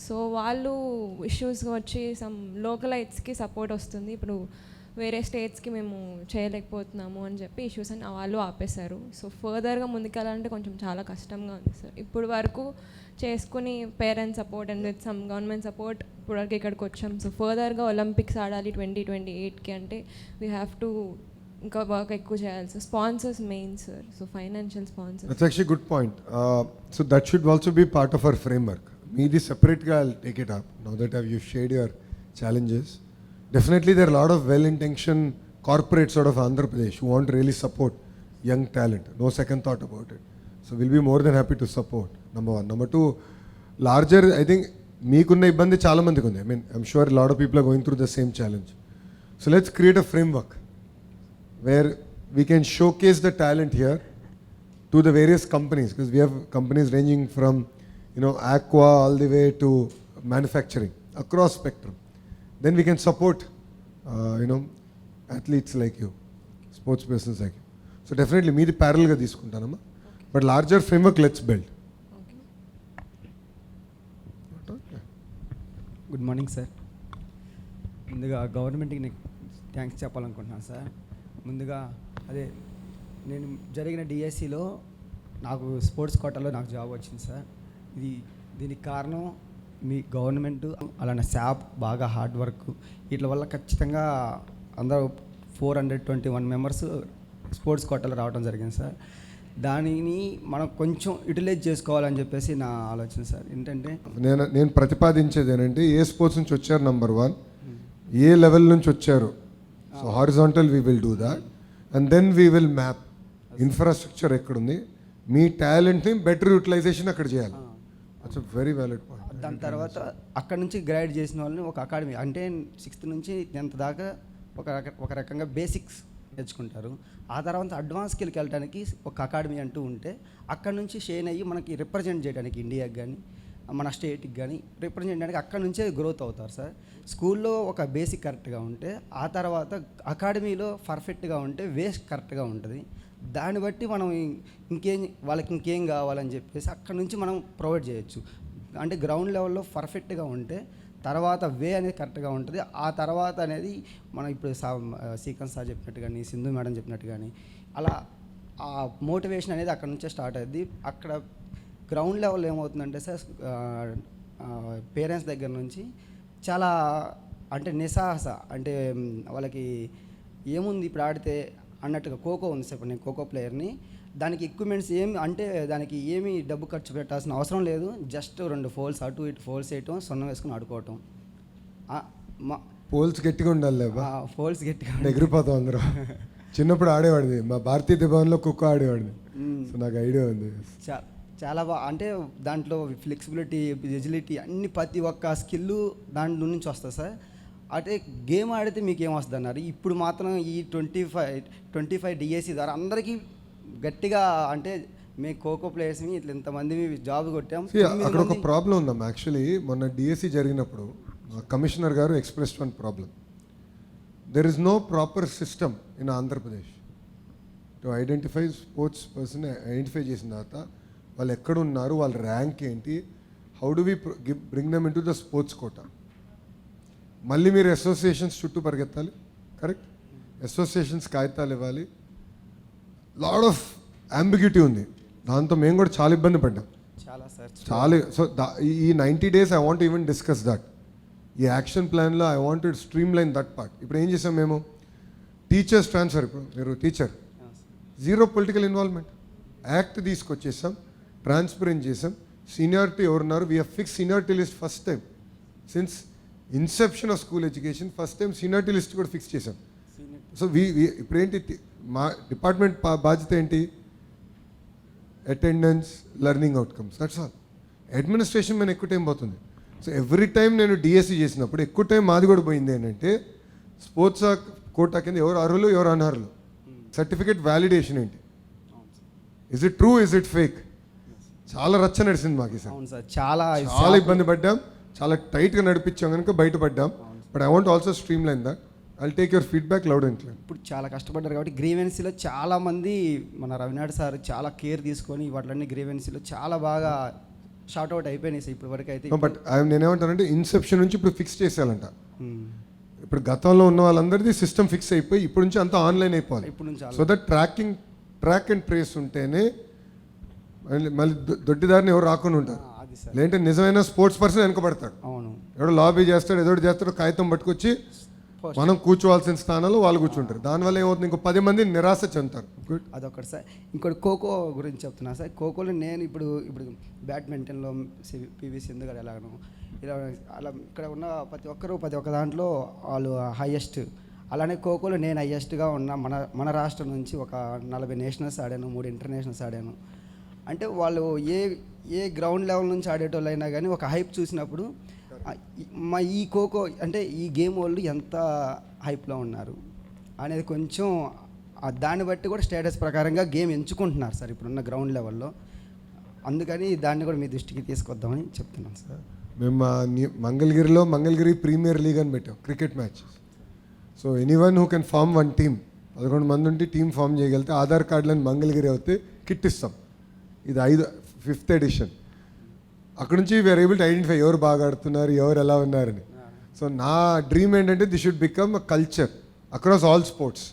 సో వాళ్ళు ఇష్యూస్ వచ్చి సమ్ లోకలైట్స్కి సపోర్ట్ వస్తుంది, ఇప్పుడు వేరే స్టేట్స్కి మేము చేయలేకపోతున్నాము అని చెప్పి ఇష్యూస్ అని వాళ్ళు ఆపేశారు. సో ఫర్దర్గా ముందుకెళ్ళాలంటే కొంచెం చాలా కష్టంగా ఉంది సార్. ఇప్పుడు వరకు చేసుకుని parents support and with some government support ఇప్పుడు వరకు ఇక్కడికి వచ్చాం. సో ఫర్దర్గా ఒలింపిక్స్ ఆడాలి 2028కి అంటే వీ హ్యావ్ టు ఇంకా వర్క్ ఎక్కువ చేయాలి sir. Sponsors main sir, so financial sponsors. That's actually a good point. So that should also be part of our framework. Meedi separately I'll take it up now that you shared your challenges. Definitely there are a lot of well-intentioned corporates out of Andhra Pradesh who want to really support young talent. No second thought about it. So we'll be more than happy to support. Number one. Number two, larger, I think meekunna ibbandi chaala mandiki undi. I mean, I'm sure a lot of people are going through the same challenge. So let's create a framework where we can showcase the talent here to the various companies, because we have companies ranging from, aqua all the way to manufacturing across spectrum. Then we can support, athletes like you, sports persons like you. So definitely meedi parallel ga తీసుకుంటానమ్మా, but larger framework let's build. Good morning sir. ముందుగా గవర్నమెంట్కి నేను thanks చెప్పాలనుకుంటున్నాను sir. ముందుగా అదే నేను జరిగిన డిఎస్సిలో నాకు స్పోర్ట్స్ కోటాలో నాకు జాబ్ వచ్చింది సార్. దీనికి కారణం మీ గవర్నమెంట్, అలానే శాప్ బాగా హార్డ్ వర్క్, వీటి వల్ల ఖచ్చితంగా అందరూ 421 మెంబర్స్ స్పోర్ట్స్ కోటాలో రావడం జరిగింది సార్. దానిని మనం కొంచెం యూటిలైజ్ చేసుకోవాలని చెప్పేసి నా ఆలోచన సార్. ఏంటంటే నేను ప్రతిపాదించేది ఏంటంటే, ఏ స్పోర్ట్స్ నుంచి వచ్చారు నెంబర్ 1, ఏ లెవెల్ నుంచి వచ్చారు. So horizontal we will do that and then we will map infrastructure ఎక్కడుంది, మీ టాలెంట్ని బెటర్ యూటిలైజేషన్ అక్కడ చేయాలి. That's a very valid point. దాని తర్వాత అక్కడ నుంచి గ్రాడ్ చేసిన వాళ్ళని ఒక అకాడమీ, అంటే 6th నుంచి 10th దాకా ఒక రకంగా బేసిక్స్ నేర్చుకుంటారు. ఆ తర్వాత అడ్వాన్స్కి వెళ్ళడానికి ఒక అకాడమీ అంటూ ఉంటే అక్కడ నుంచి షేన్ అయ్యి మనకి రిప్రజెంట్ చేయడానికి ఇండియాకి కానీ మన స్టేట్కి కానీ రిప్రజెంట్ చేయడానికి అక్కడ నుంచే గ్రోత్ అవుతారు సార్. స్కూల్లో ఒక బేసిక్ కరెక్ట్గా ఉంటే ఆ తర్వాత అకాడమీలో పర్ఫెక్ట్గా ఉంటే వేస్ట్ కరెక్ట్గా ఉంటుంది. దాన్ని బట్టి మనం వాళ్ళకి ఇంకేం కావాలని చెప్పేసి అక్కడ నుంచి మనం ప్రొవైడ్ చేయొచ్చు. అంటే గ్రౌండ్ లెవెల్లో పర్ఫెక్ట్గా ఉంటే తర్వాత వే అనేది కరెక్ట్గా ఉంటుంది. ఆ తర్వాత అనేది మనం ఇప్పుడు సీక్వెన్స్ సార్ చెప్పినట్టు కానీ, సింధు మేడం చెప్పినట్టు కానీ, అలా ఆ మోటివేషన్ అనేది అక్కడ నుంచే స్టార్ట్ అవుతుంది. అక్కడ గ్రౌండ్ లెవెల్ ఏమవుతుందంటే సార్, పేరెంట్స్ దగ్గర నుంచి చాలా అంటే నిస్సాహస, అంటే వాళ్ళకి ఏముంది ఇప్పుడు ఆడితే అన్నట్టుగా. ఖోఖో ఉంది సార్, నేను ఖోఖో ప్లేయర్ని. దానికి ఎక్విప్మెంట్స్ దానికి ఏమీ డబ్బు ఖర్చు పెట్టాల్సిన అవసరం లేదు. జస్ట్ 2 ఫోల్స్ అటు ఇటు ఫోల్స్ వేయటం, సున్నం వేసుకుని ఆడుకోవటం. పోల్స్ గట్టిగా ఉండాలి, ఫోల్స్ గట్టిగా ఎగిరిపోతాం అందరూ. చిన్నప్పుడు ఆడేవాడిది, మా భారతీయ దిభాన్లో ఖోఖో ఆడేవాడిని. సో నాకు ఐడియా ఉంది. చాలా బాగా, అంటే దాంట్లో ఫ్లెక్సిబిలిటీ, ఎజిలిటీ అన్ని ప్రతి ఒక్క స్కిల్ దాంట్లో నుంచి వస్తుంది సార్. అంటే గేమ్ ఆడితే మీకు ఏమొస్తుంది అన్నారు. ఇప్పుడు మాత్రం ఈ 25 డిఎస్సి ద్వారా అందరికీ గట్టిగా, అంటే మేము ఖోఖో ప్లేయర్స్ని ఇట్లా ఇంతమంది జాబ్ కొట్టాం. అక్కడ ఒక ప్రాబ్లం ఉందమ్మా. యాక్చువల్లీ మొన్న డిఎస్సి జరిగినప్పుడు కమిషనర్ గారు expressed one problem. There is no proper system in Andhra Pradesh to identify sports person. Identify చేసిన తర్వాత వాళ్ళు ఎక్కడున్నారు, వాళ్ళ ర్యాంక్ ఏంటి, how do we bring them in to the sports quota. మళ్ళీ మీరు అసోసియేషన్స్ చుట్టూ పరిగెత్తాలి, కరెక్ట్? అసోసియేషన్స్ కాగితాలు ఇవ్వాలి. లాడ్ ఆఫ్ అంబిగ్యూటీ ఉంది. దాంతో మేము కూడా చాలా ఇబ్బంది పడ్డాం, చాలా. సో ఈ 90 days I want even discuss that. ఈ యాక్షన్ ప్లాన్లో I want streamline that part. ఇప్పుడు ఏం చేసాం మేము, టీచర్స్ ట్రాన్స్ఫర్. ఇప్పుడు మీరు టీచర్, 0 పొలిటికల్ ఇన్వాల్వ్మెంట్. యాక్ట్ తీసుకొచ్చేసాం, ట్రాన్స్పరెంట్ చేసాం. సీనియారిటీ ఎవరున్నారు, we have fix seniority list first time since inception of school education. First time seniority list కూడా ఫిక్స్ చేసాం. సో ఇప్పుడు ఏంటి, మా డిపార్ట్మెంట్ బాధ్యత ఏంటి, attendance, learning outcomes, that's all. Administration మీద ఎక్కువ టైం పోతుంది. సో ఎవ్రీ టైం నేను డిఎస్సి చేసినప్పుడు ఎక్కువ టైం మాది కూడా పోయింది ఏంటంటే, స్పోర్ట్స్ కోటా కింద ఎవరు అర్హులు ఎవరు అనర్హులు, సర్టిఫికేట్ వ్యాలిడేషన్ ఏంటి, is it true, is it fake. చాలా రచ్చ నడిచింది మాకు సార్. చాలా చాలా ఇబ్బంది పడ్డాం, చాలా టైట్గా నడిపించాం కనుక బయటపడ్డాం. But I want also streamline that. I'll take your feedback loud and clear. ఇప్పుడు చాలా కష్టపడ్డారు కాబట్టి గ్రీవెన్సీలో చాలామంది మన రవినాథ్ సార్ చాలా కేర్ తీసుకొని వాటిలన్నీ గ్రీవెన్సీలో చాలా బాగా షార్ట్ అవుట్ అయిపోయినాయి సార్ ఇప్పటి వరకు అయితే. బట్ నేనేమంటానంటే ఇన్సెప్షన్ నుంచి ఇప్పుడు ఫిక్స్ చేసేయాలంట. ఇప్పుడు గతంలో ఉన్న వాళ్ళందరిది సిస్టమ్ ఫిక్స్ అయిపోయి ఇప్పుడు నుంచి అంతా ఆన్లైన్ అయిపోవాలి. ఇప్పుడు నుంచి so that track and trace ఉంటేనే మళ్ళీ దొడ్డిదారిని ఎవరు రాకుండా ఉంటారు. అది సార్ లేదంటే నిజమైన స్పోర్ట్స్ పర్సన్ వెనకబడతాడు. అవును. ఎవడో లాబీ చేస్తాడు, ఏదో చేస్తాడు, కాగితం పట్టుకొచ్చి మనం కూర్చోవాల్సిన స్థానంలో వాళ్ళు కూర్చుంటారు. దానివల్ల ఏమవుతుంది, ఇంకో 10 మంది నిరాశ చెందుతారు. గుడ్. అదొకటి సార్. ఇంకోటి ఖోఖో గురించి చెప్తున్నా సార్. ఖోఖోలో నేను ఇప్పుడు బ్యాడ్మింటన్లో పివి సింధు గారు ఎలాగను ఇలా అలా ఇక్కడ ఉన్న ప్రతి ఒక్కరు ప్రతి ఒక్క దాంట్లో వాళ్ళు హైయెస్ట్. అలానే ఖోఖోలో నేను హైయెస్ట్గా ఉన్న మన రాష్ట్రం నుంచి ఒక 40 నేషనల్స్ ఆడాను, 3 ఇంటర్నేషనల్స్ ఆడాను. అంటే వాళ్ళు ఏ గ్రౌండ్ లెవెల్ నుంచి ఆడేటోళ్ళు అయినా కానీ ఒక హైప్ చూసినప్పుడు మా ఈ ఖోఖో అంటే ఈ గేమ్ వాళ్ళు ఎంత హైప్లో ఉన్నారు అనేది కొంచెం దాన్ని బట్టి కూడా స్టేటస్ ప్రకారంగా గేమ్ ఎంచుకుంటున్నారు సార్ ఇప్పుడున్న గ్రౌండ్ లెవెల్లో. అందుకని దాన్ని కూడా మీ దృష్టికి తీసుకొద్దామని చెప్తున్నాను సార్. మేము మంగళగిరి ప్రీమియర్ లీగ్ అని పెట్టాం, cricket matches. So anyone who can form 1 team, 11 మంది ఉండి టీం ఫామ్ చేయగలిగితే ఆధార్ కార్డులను మంగళగిరి అవుతే కిట్ ఇస్తాం. ఇది 5th ఎడిషన్. అక్కడ నుంచి వీఆర్ ఏబుల్ టు ఐడెంటిఫై ఎవరు బాగా ఆడుతున్నారు, ఎవరు ఎలా ఉన్నారని. సో నా డ్రీమ్ ఏంటంటే this should become a culture across all sports.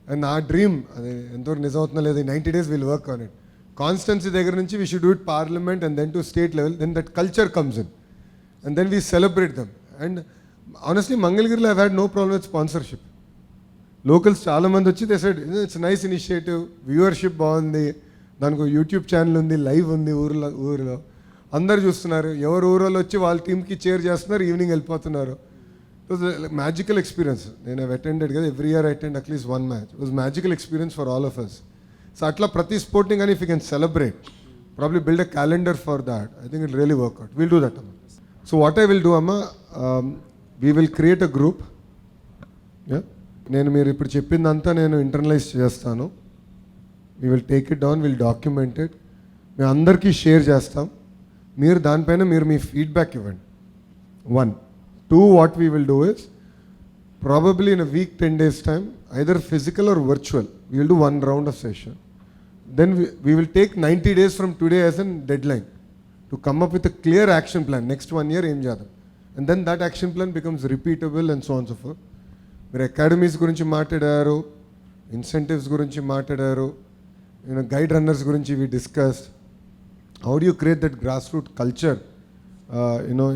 And నా డ్రీమ్ అది ఎంతవరకు నిజం అవుతుందో లేదు, 90 days will work on it. Constituency దగ్గర నుంచి we should do it parliament and then to state level, then that culture comes in and then we celebrate them. And honestly మంగళగిరిలో I had no problem with sponsorship. Locals చాలామంది వచ్చి they said it's nice initiative, viewership బాగుంది, దానికి YouTube channel ఉంది, live ఉంది ఊరిలో అందరు చూస్తున్నారు. ఎవరు ఊరిలో వచ్చి వాళ్ళ టీంకి చేర్ చేస్తున్నారు, ఈవినింగ్ వెళ్ళిపోతున్నారు. It was magical experience. నేను అటెండెడ్ కదా, every year attend at least 1 match. It was magical experience for all of us. So అట్లా ప్రతి స్పోర్ట్ని కానీ if you can celebrate, probably build a calendar for that, I think it really work out. Will do that అమ్మ. So what I will do అమ్మ, we will create a group. నేను మీరు ఇప్పుడు చెప్పిందంతా నేను ఇంటర్నలైజ్ చేస్తాను. We will take it down, will document it, మేము అందరికీ షేర్ చేస్తాం. మీరు దానిపైన మీరు మీ ఫీడ్బ్యాక్ ఇవ్వండి. 1. 2, what we will do is probably in a week 10 days time, either physical or virtual, we will do 1 round of session. Then we will take 90 days from today as a deadline to come up with a clear action plan. Next 1 year ఏం చేద్దాం, and then that action plan becomes repeatable and so on and so forth. మీరు academies గురించి మాట్లాడారు, incentives గురించి మాట్లాడారు, guide runners గురించి we discussed. How do you create that grassroots culture,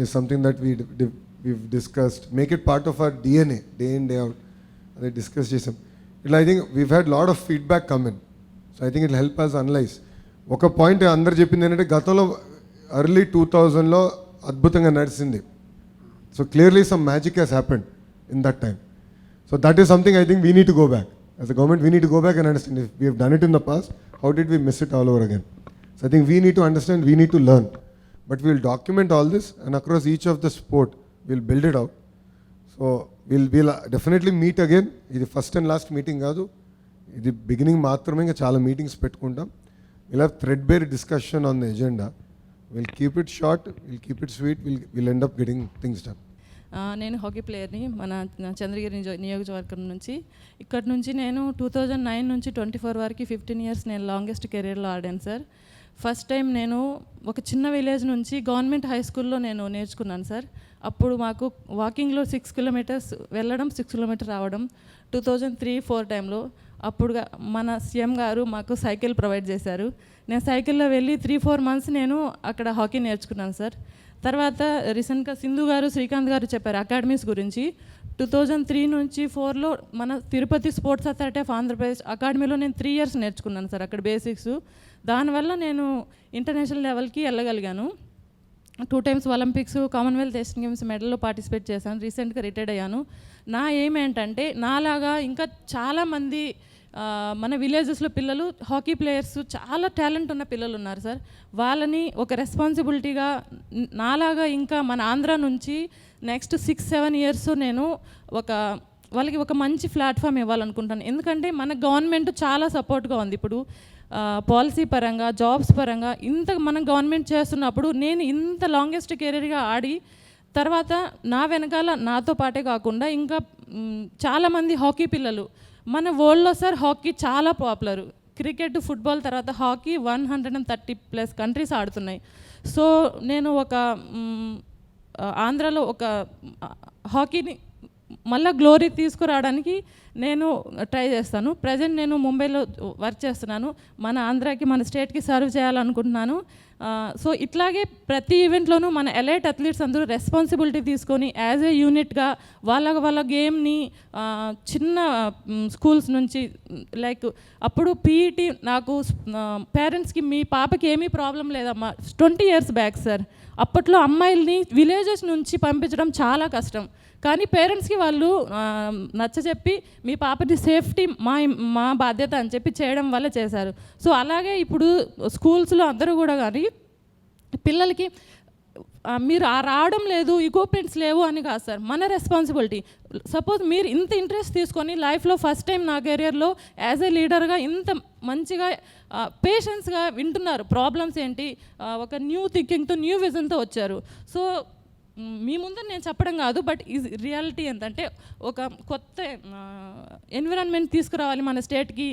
is something that we've discussed. Make it part of our DNA, day in, day out. They discussed this. I think we've had a lot of feedback come in. So I think it'll help us analyze. Oka point andaru cheppindi enante gatanlo early 2000 adbhutanగా నడిచింది. So clearly some magic has happened in that time. So that is something I think we need to go back. As a government, we need to go back and understand if we have done it in the past, how did we miss it all over again? So I think we need to understand, we need to learn. But we will document all this, and across each of the sport, we'll build it out. So we'll definitely meet again. This is first and last meeting kaadu. This beginning maatrame inga chaala meetings pettukuntam. We'll have threadbare discussion on the agenda. We'll keep it short, we'll keep it sweet, we'll end up getting things done. నేను hockey ప్లేయర్ని మన చంద్రగిరి నియోజకవర్గం నుంచి. ఇక్కడ నుంచి నేను 2009 నుంచి 24 వరకు 15 years నేను లాంగెస్ట్ కెరీర్లో ఆడాను సార్. ఫస్ట్ టైం నేను ఒక చిన్న విలేజ్ నుంచి గవర్నమెంట్ హై స్కూల్లో నేను నేర్చుకున్నాను సార్. అప్పుడు మాకు వాకింగ్లో 6 kilometers వెళ్ళడం, 6 kilometers రావడం 2003-04 టైంలో. అప్పుడు మన సీఎం గారు మాకు సైకిల్ ప్రొవైడ్ చేశారు. నేను సైకిల్లో వెళ్ళి 3-4 months నేను అక్కడ హాకీ నేర్చుకున్నాను సార్. తర్వాత రీసెంట్గా సింధు గారు, శ్రీకాంత్ గారు చెప్పారు అకాడమీస్ గురించి. 2003 నుంచి 4లో మన Tirupati sports authority of Andhra Pradesh అకాడమీలో నేను 3 years నేర్చుకున్నాను సార్ అక్కడ బేసిక్స్. దానివల్ల నేను ఇంటర్నేషనల్ లెవెల్కి వెళ్ళగలిగాను. 2 times Olympics, Commonwealth, Asian games మెడల్లో పార్టిసిపేట్ చేశాను. రీసెంట్గా రిటైర్డ్ అయ్యాను. నా ఏం ఏంటంటే నాలాగా ఇంకా చాలామంది మన విలేజెస్లో పిల్లలు హాకీ ప్లేయర్స్ చాలా టాలెంట్ ఉన్న పిల్లలు ఉన్నారు సార్. వాళ్ళని ఒక రెస్పాన్సిబిలిటీగా నాలాగా ఇంకా మన ఆంధ్ర నుంచి నెక్స్ట్ 6-7 years నేను వాళ్ళకి ఒక మంచి ప్లాట్ఫామ్ ఇవ్వాలనుకుంటాను. ఎందుకంటే మన గవర్నమెంట్ చాలా సపోర్ట్గా ఉంది. ఇప్పుడు పాలసీ పరంగా, జాబ్స్ పరంగా ఇంత మన గవర్నమెంట్ చేస్తున్నప్పుడు నేను ఇంత లాంగెస్ట్ కెరీర్గా ఆడి తర్వాత నా వెనకాల నాతో పాటే కాకుండా ఇంకా చాలామంది హాకీ పిల్లలు మన వరల్డ్లో సార్ హాకీ చాలా పాపులర్. క్రికెట్, ఫుట్బాల్ తర్వాత హాకీ 130+ కంట్రీస్ ఆడుతున్నాయి. సో నేను ఒక ఆంధ్రాలో ఒక హాకీని మళ్ళీ గ్లోరీ తీసుకురావడానికి నేను ట్రై చేస్తాను. ప్రజెంట్ నేను ముంబైలో వర్క్ చేస్తున్నాను. మన ఆంధ్రాకి, మన స్టేట్కి సర్వ్ చేయాలనుకుంటున్నాను. సో ఇట్లాగే ప్రతి ఈవెంట్లోనూ మన ఎలైట్ అథ్లీట్స్ అందరూ రెస్పాన్సిబిలిటీ తీసుకొని యాజ్ ఏ యూనిట్గా వాళ్ళ గేమ్ని చిన్న స్కూల్స్ నుంచి లైక్ అప్పుడు పీఈటీ నాకు పేరెంట్స్కి మీ పాపకి ఏమీ ప్రాబ్లం లేదమ్మా 20 years బ్యాక్ సార్. అప్పట్లో అమ్మాయిల్ని విలేజెస్ నుంచి పంపించడం చాలా కష్టం. కానీ పేరెంట్స్కి వాళ్ళు నచ్చజెప్పి మీ పాపది సేఫ్టీ మా బాధ్యత అని చెప్పి చేయడం వల్ల చేశారు. సో అలాగే ఇప్పుడు స్కూల్స్లో అందరూ కూడా కానీ పిల్లలకి మీరు రావడం లేదు, ఈక్విప్మెంట్స్ లేవు అని కాదు సార్, మన రెస్పాన్సిబిలిటీ. సపోజ్ మీరు ఇంత ఇంట్రెస్ట్ తీసుకొని లైఫ్లో ఫస్ట్ టైం నా కెరియర్లో యాజ్ ఏ లీడర్గా ఇంత మంచిగా పేషెన్స్గా వింటున్నారు ప్రాబ్లమ్స్ ఏంటి, ఒక న్యూ థింకింగ్తో న్యూ విజన్తో వచ్చారు. సో మీ ముందు నేను చెప్పడం కాదు, బట్ ఈ రియాలిటీ ఏంటంటే ఒక కొత్త ఎన్విరాన్మెంట్ తీసుకురావాలి మన స్టేట్కి,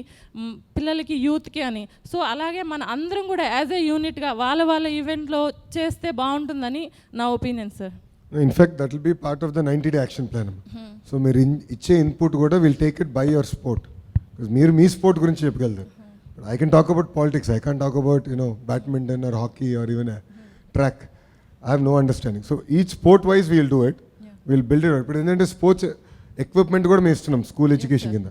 పిల్లలకి, యూత్కి అని. సో అలాగే మన అందరం కూడా యాజ్ ఏ యూనిట్గా వాళ్ళ ఈవెంట్లో చేస్తే బాగుంటుందని నా opinion sir. In fact that will be part of the 90-day action plan. So మీరు ఇచ్చే ఇన్పుట్ కూడా will take it by your sport. మీరు మీ స్పోర్ట్ గురించి చెప్పగలరు. I can talk about politics, I can talk about badminton or hockey or even track. I have no understanding. So each sport wise we will do it. We'll build it out. But ఏంటంటే sports equipment కూడా మేము ఇస్తున్నాం school education కింద.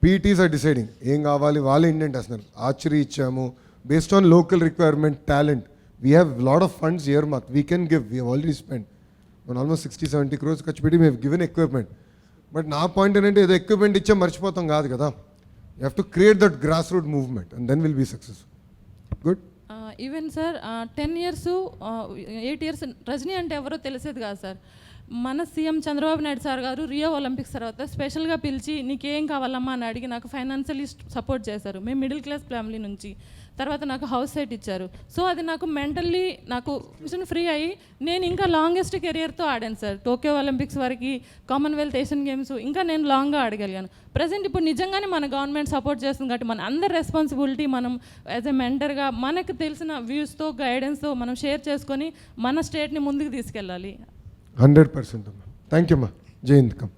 PETs are deciding ఏం కావాలి, వాళ్ళే indent వేస్తున్నారు. Archery ఇచ్చాము based on local requirement, talent. We have lot of funds year month we can give. We have already spend almost 60-70 crores ఖర్చు పెట్టి మేము గివెన్ ఎక్విప్మెంట్. బట్ నా పాయింట్ ఏంటంటే ఏదో ఎక్విప్మెంట్ ఇచ్చా మర్చిపోతాం కాదు కదా. You have to create that grass root movement and then will be successful. Good. Even sir 10 years 8 years Rajani అంటే ఎవరో తెలిసేది కాదు సార్. మన సీఎం చంద్రబాబు నాయుడు సార్ గారు రియో ఒలింపిక్స్ తర్వాత స్పెషల్గా పిలిచి నీకేం కావాలమ్మా అని అడిగి నాకు ఫైనాన్షియలీ సపోర్ట్ చేశారు. మేము మిడిల్ క్లాస్ ఫ్యామిలీ నుంచి. తర్వాత నాకు హౌస్ సైట్ ఇచ్చారు. సో అది నాకు మెంటల్లీ నాకు ఫ్రీ అయ్యి నేను ఇంకా లాంగెస్ట్ కెరియర్తో ఆడాను సార్. టోక్యో ఒలింపిక్స్ వరకు, కామన్వెల్త్, ఏషియన్ గేమ్స్ ఇంకా నేను లాంగ్గా ఆడగలిగాను. ప్రజెంట్ ఇప్పుడు నిజంగానే మన గవర్నమెంట్ సపోర్ట్ చేస్తుంది కాబట్టి మన అందరి రెస్పాన్సిబిలిటీ మనం యాజ్ ఎ మెంటర్గా మనకు తెలిసిన వ్యూస్తో, గైడెన్స్తో మనం షేర్ చేసుకొని మన స్టేట్ని ముందుకు తీసుకెళ్ళాలి. 100% అమ్మా. థ్యాంక్ యూ అమ్మా. జై హింద్. కమ్.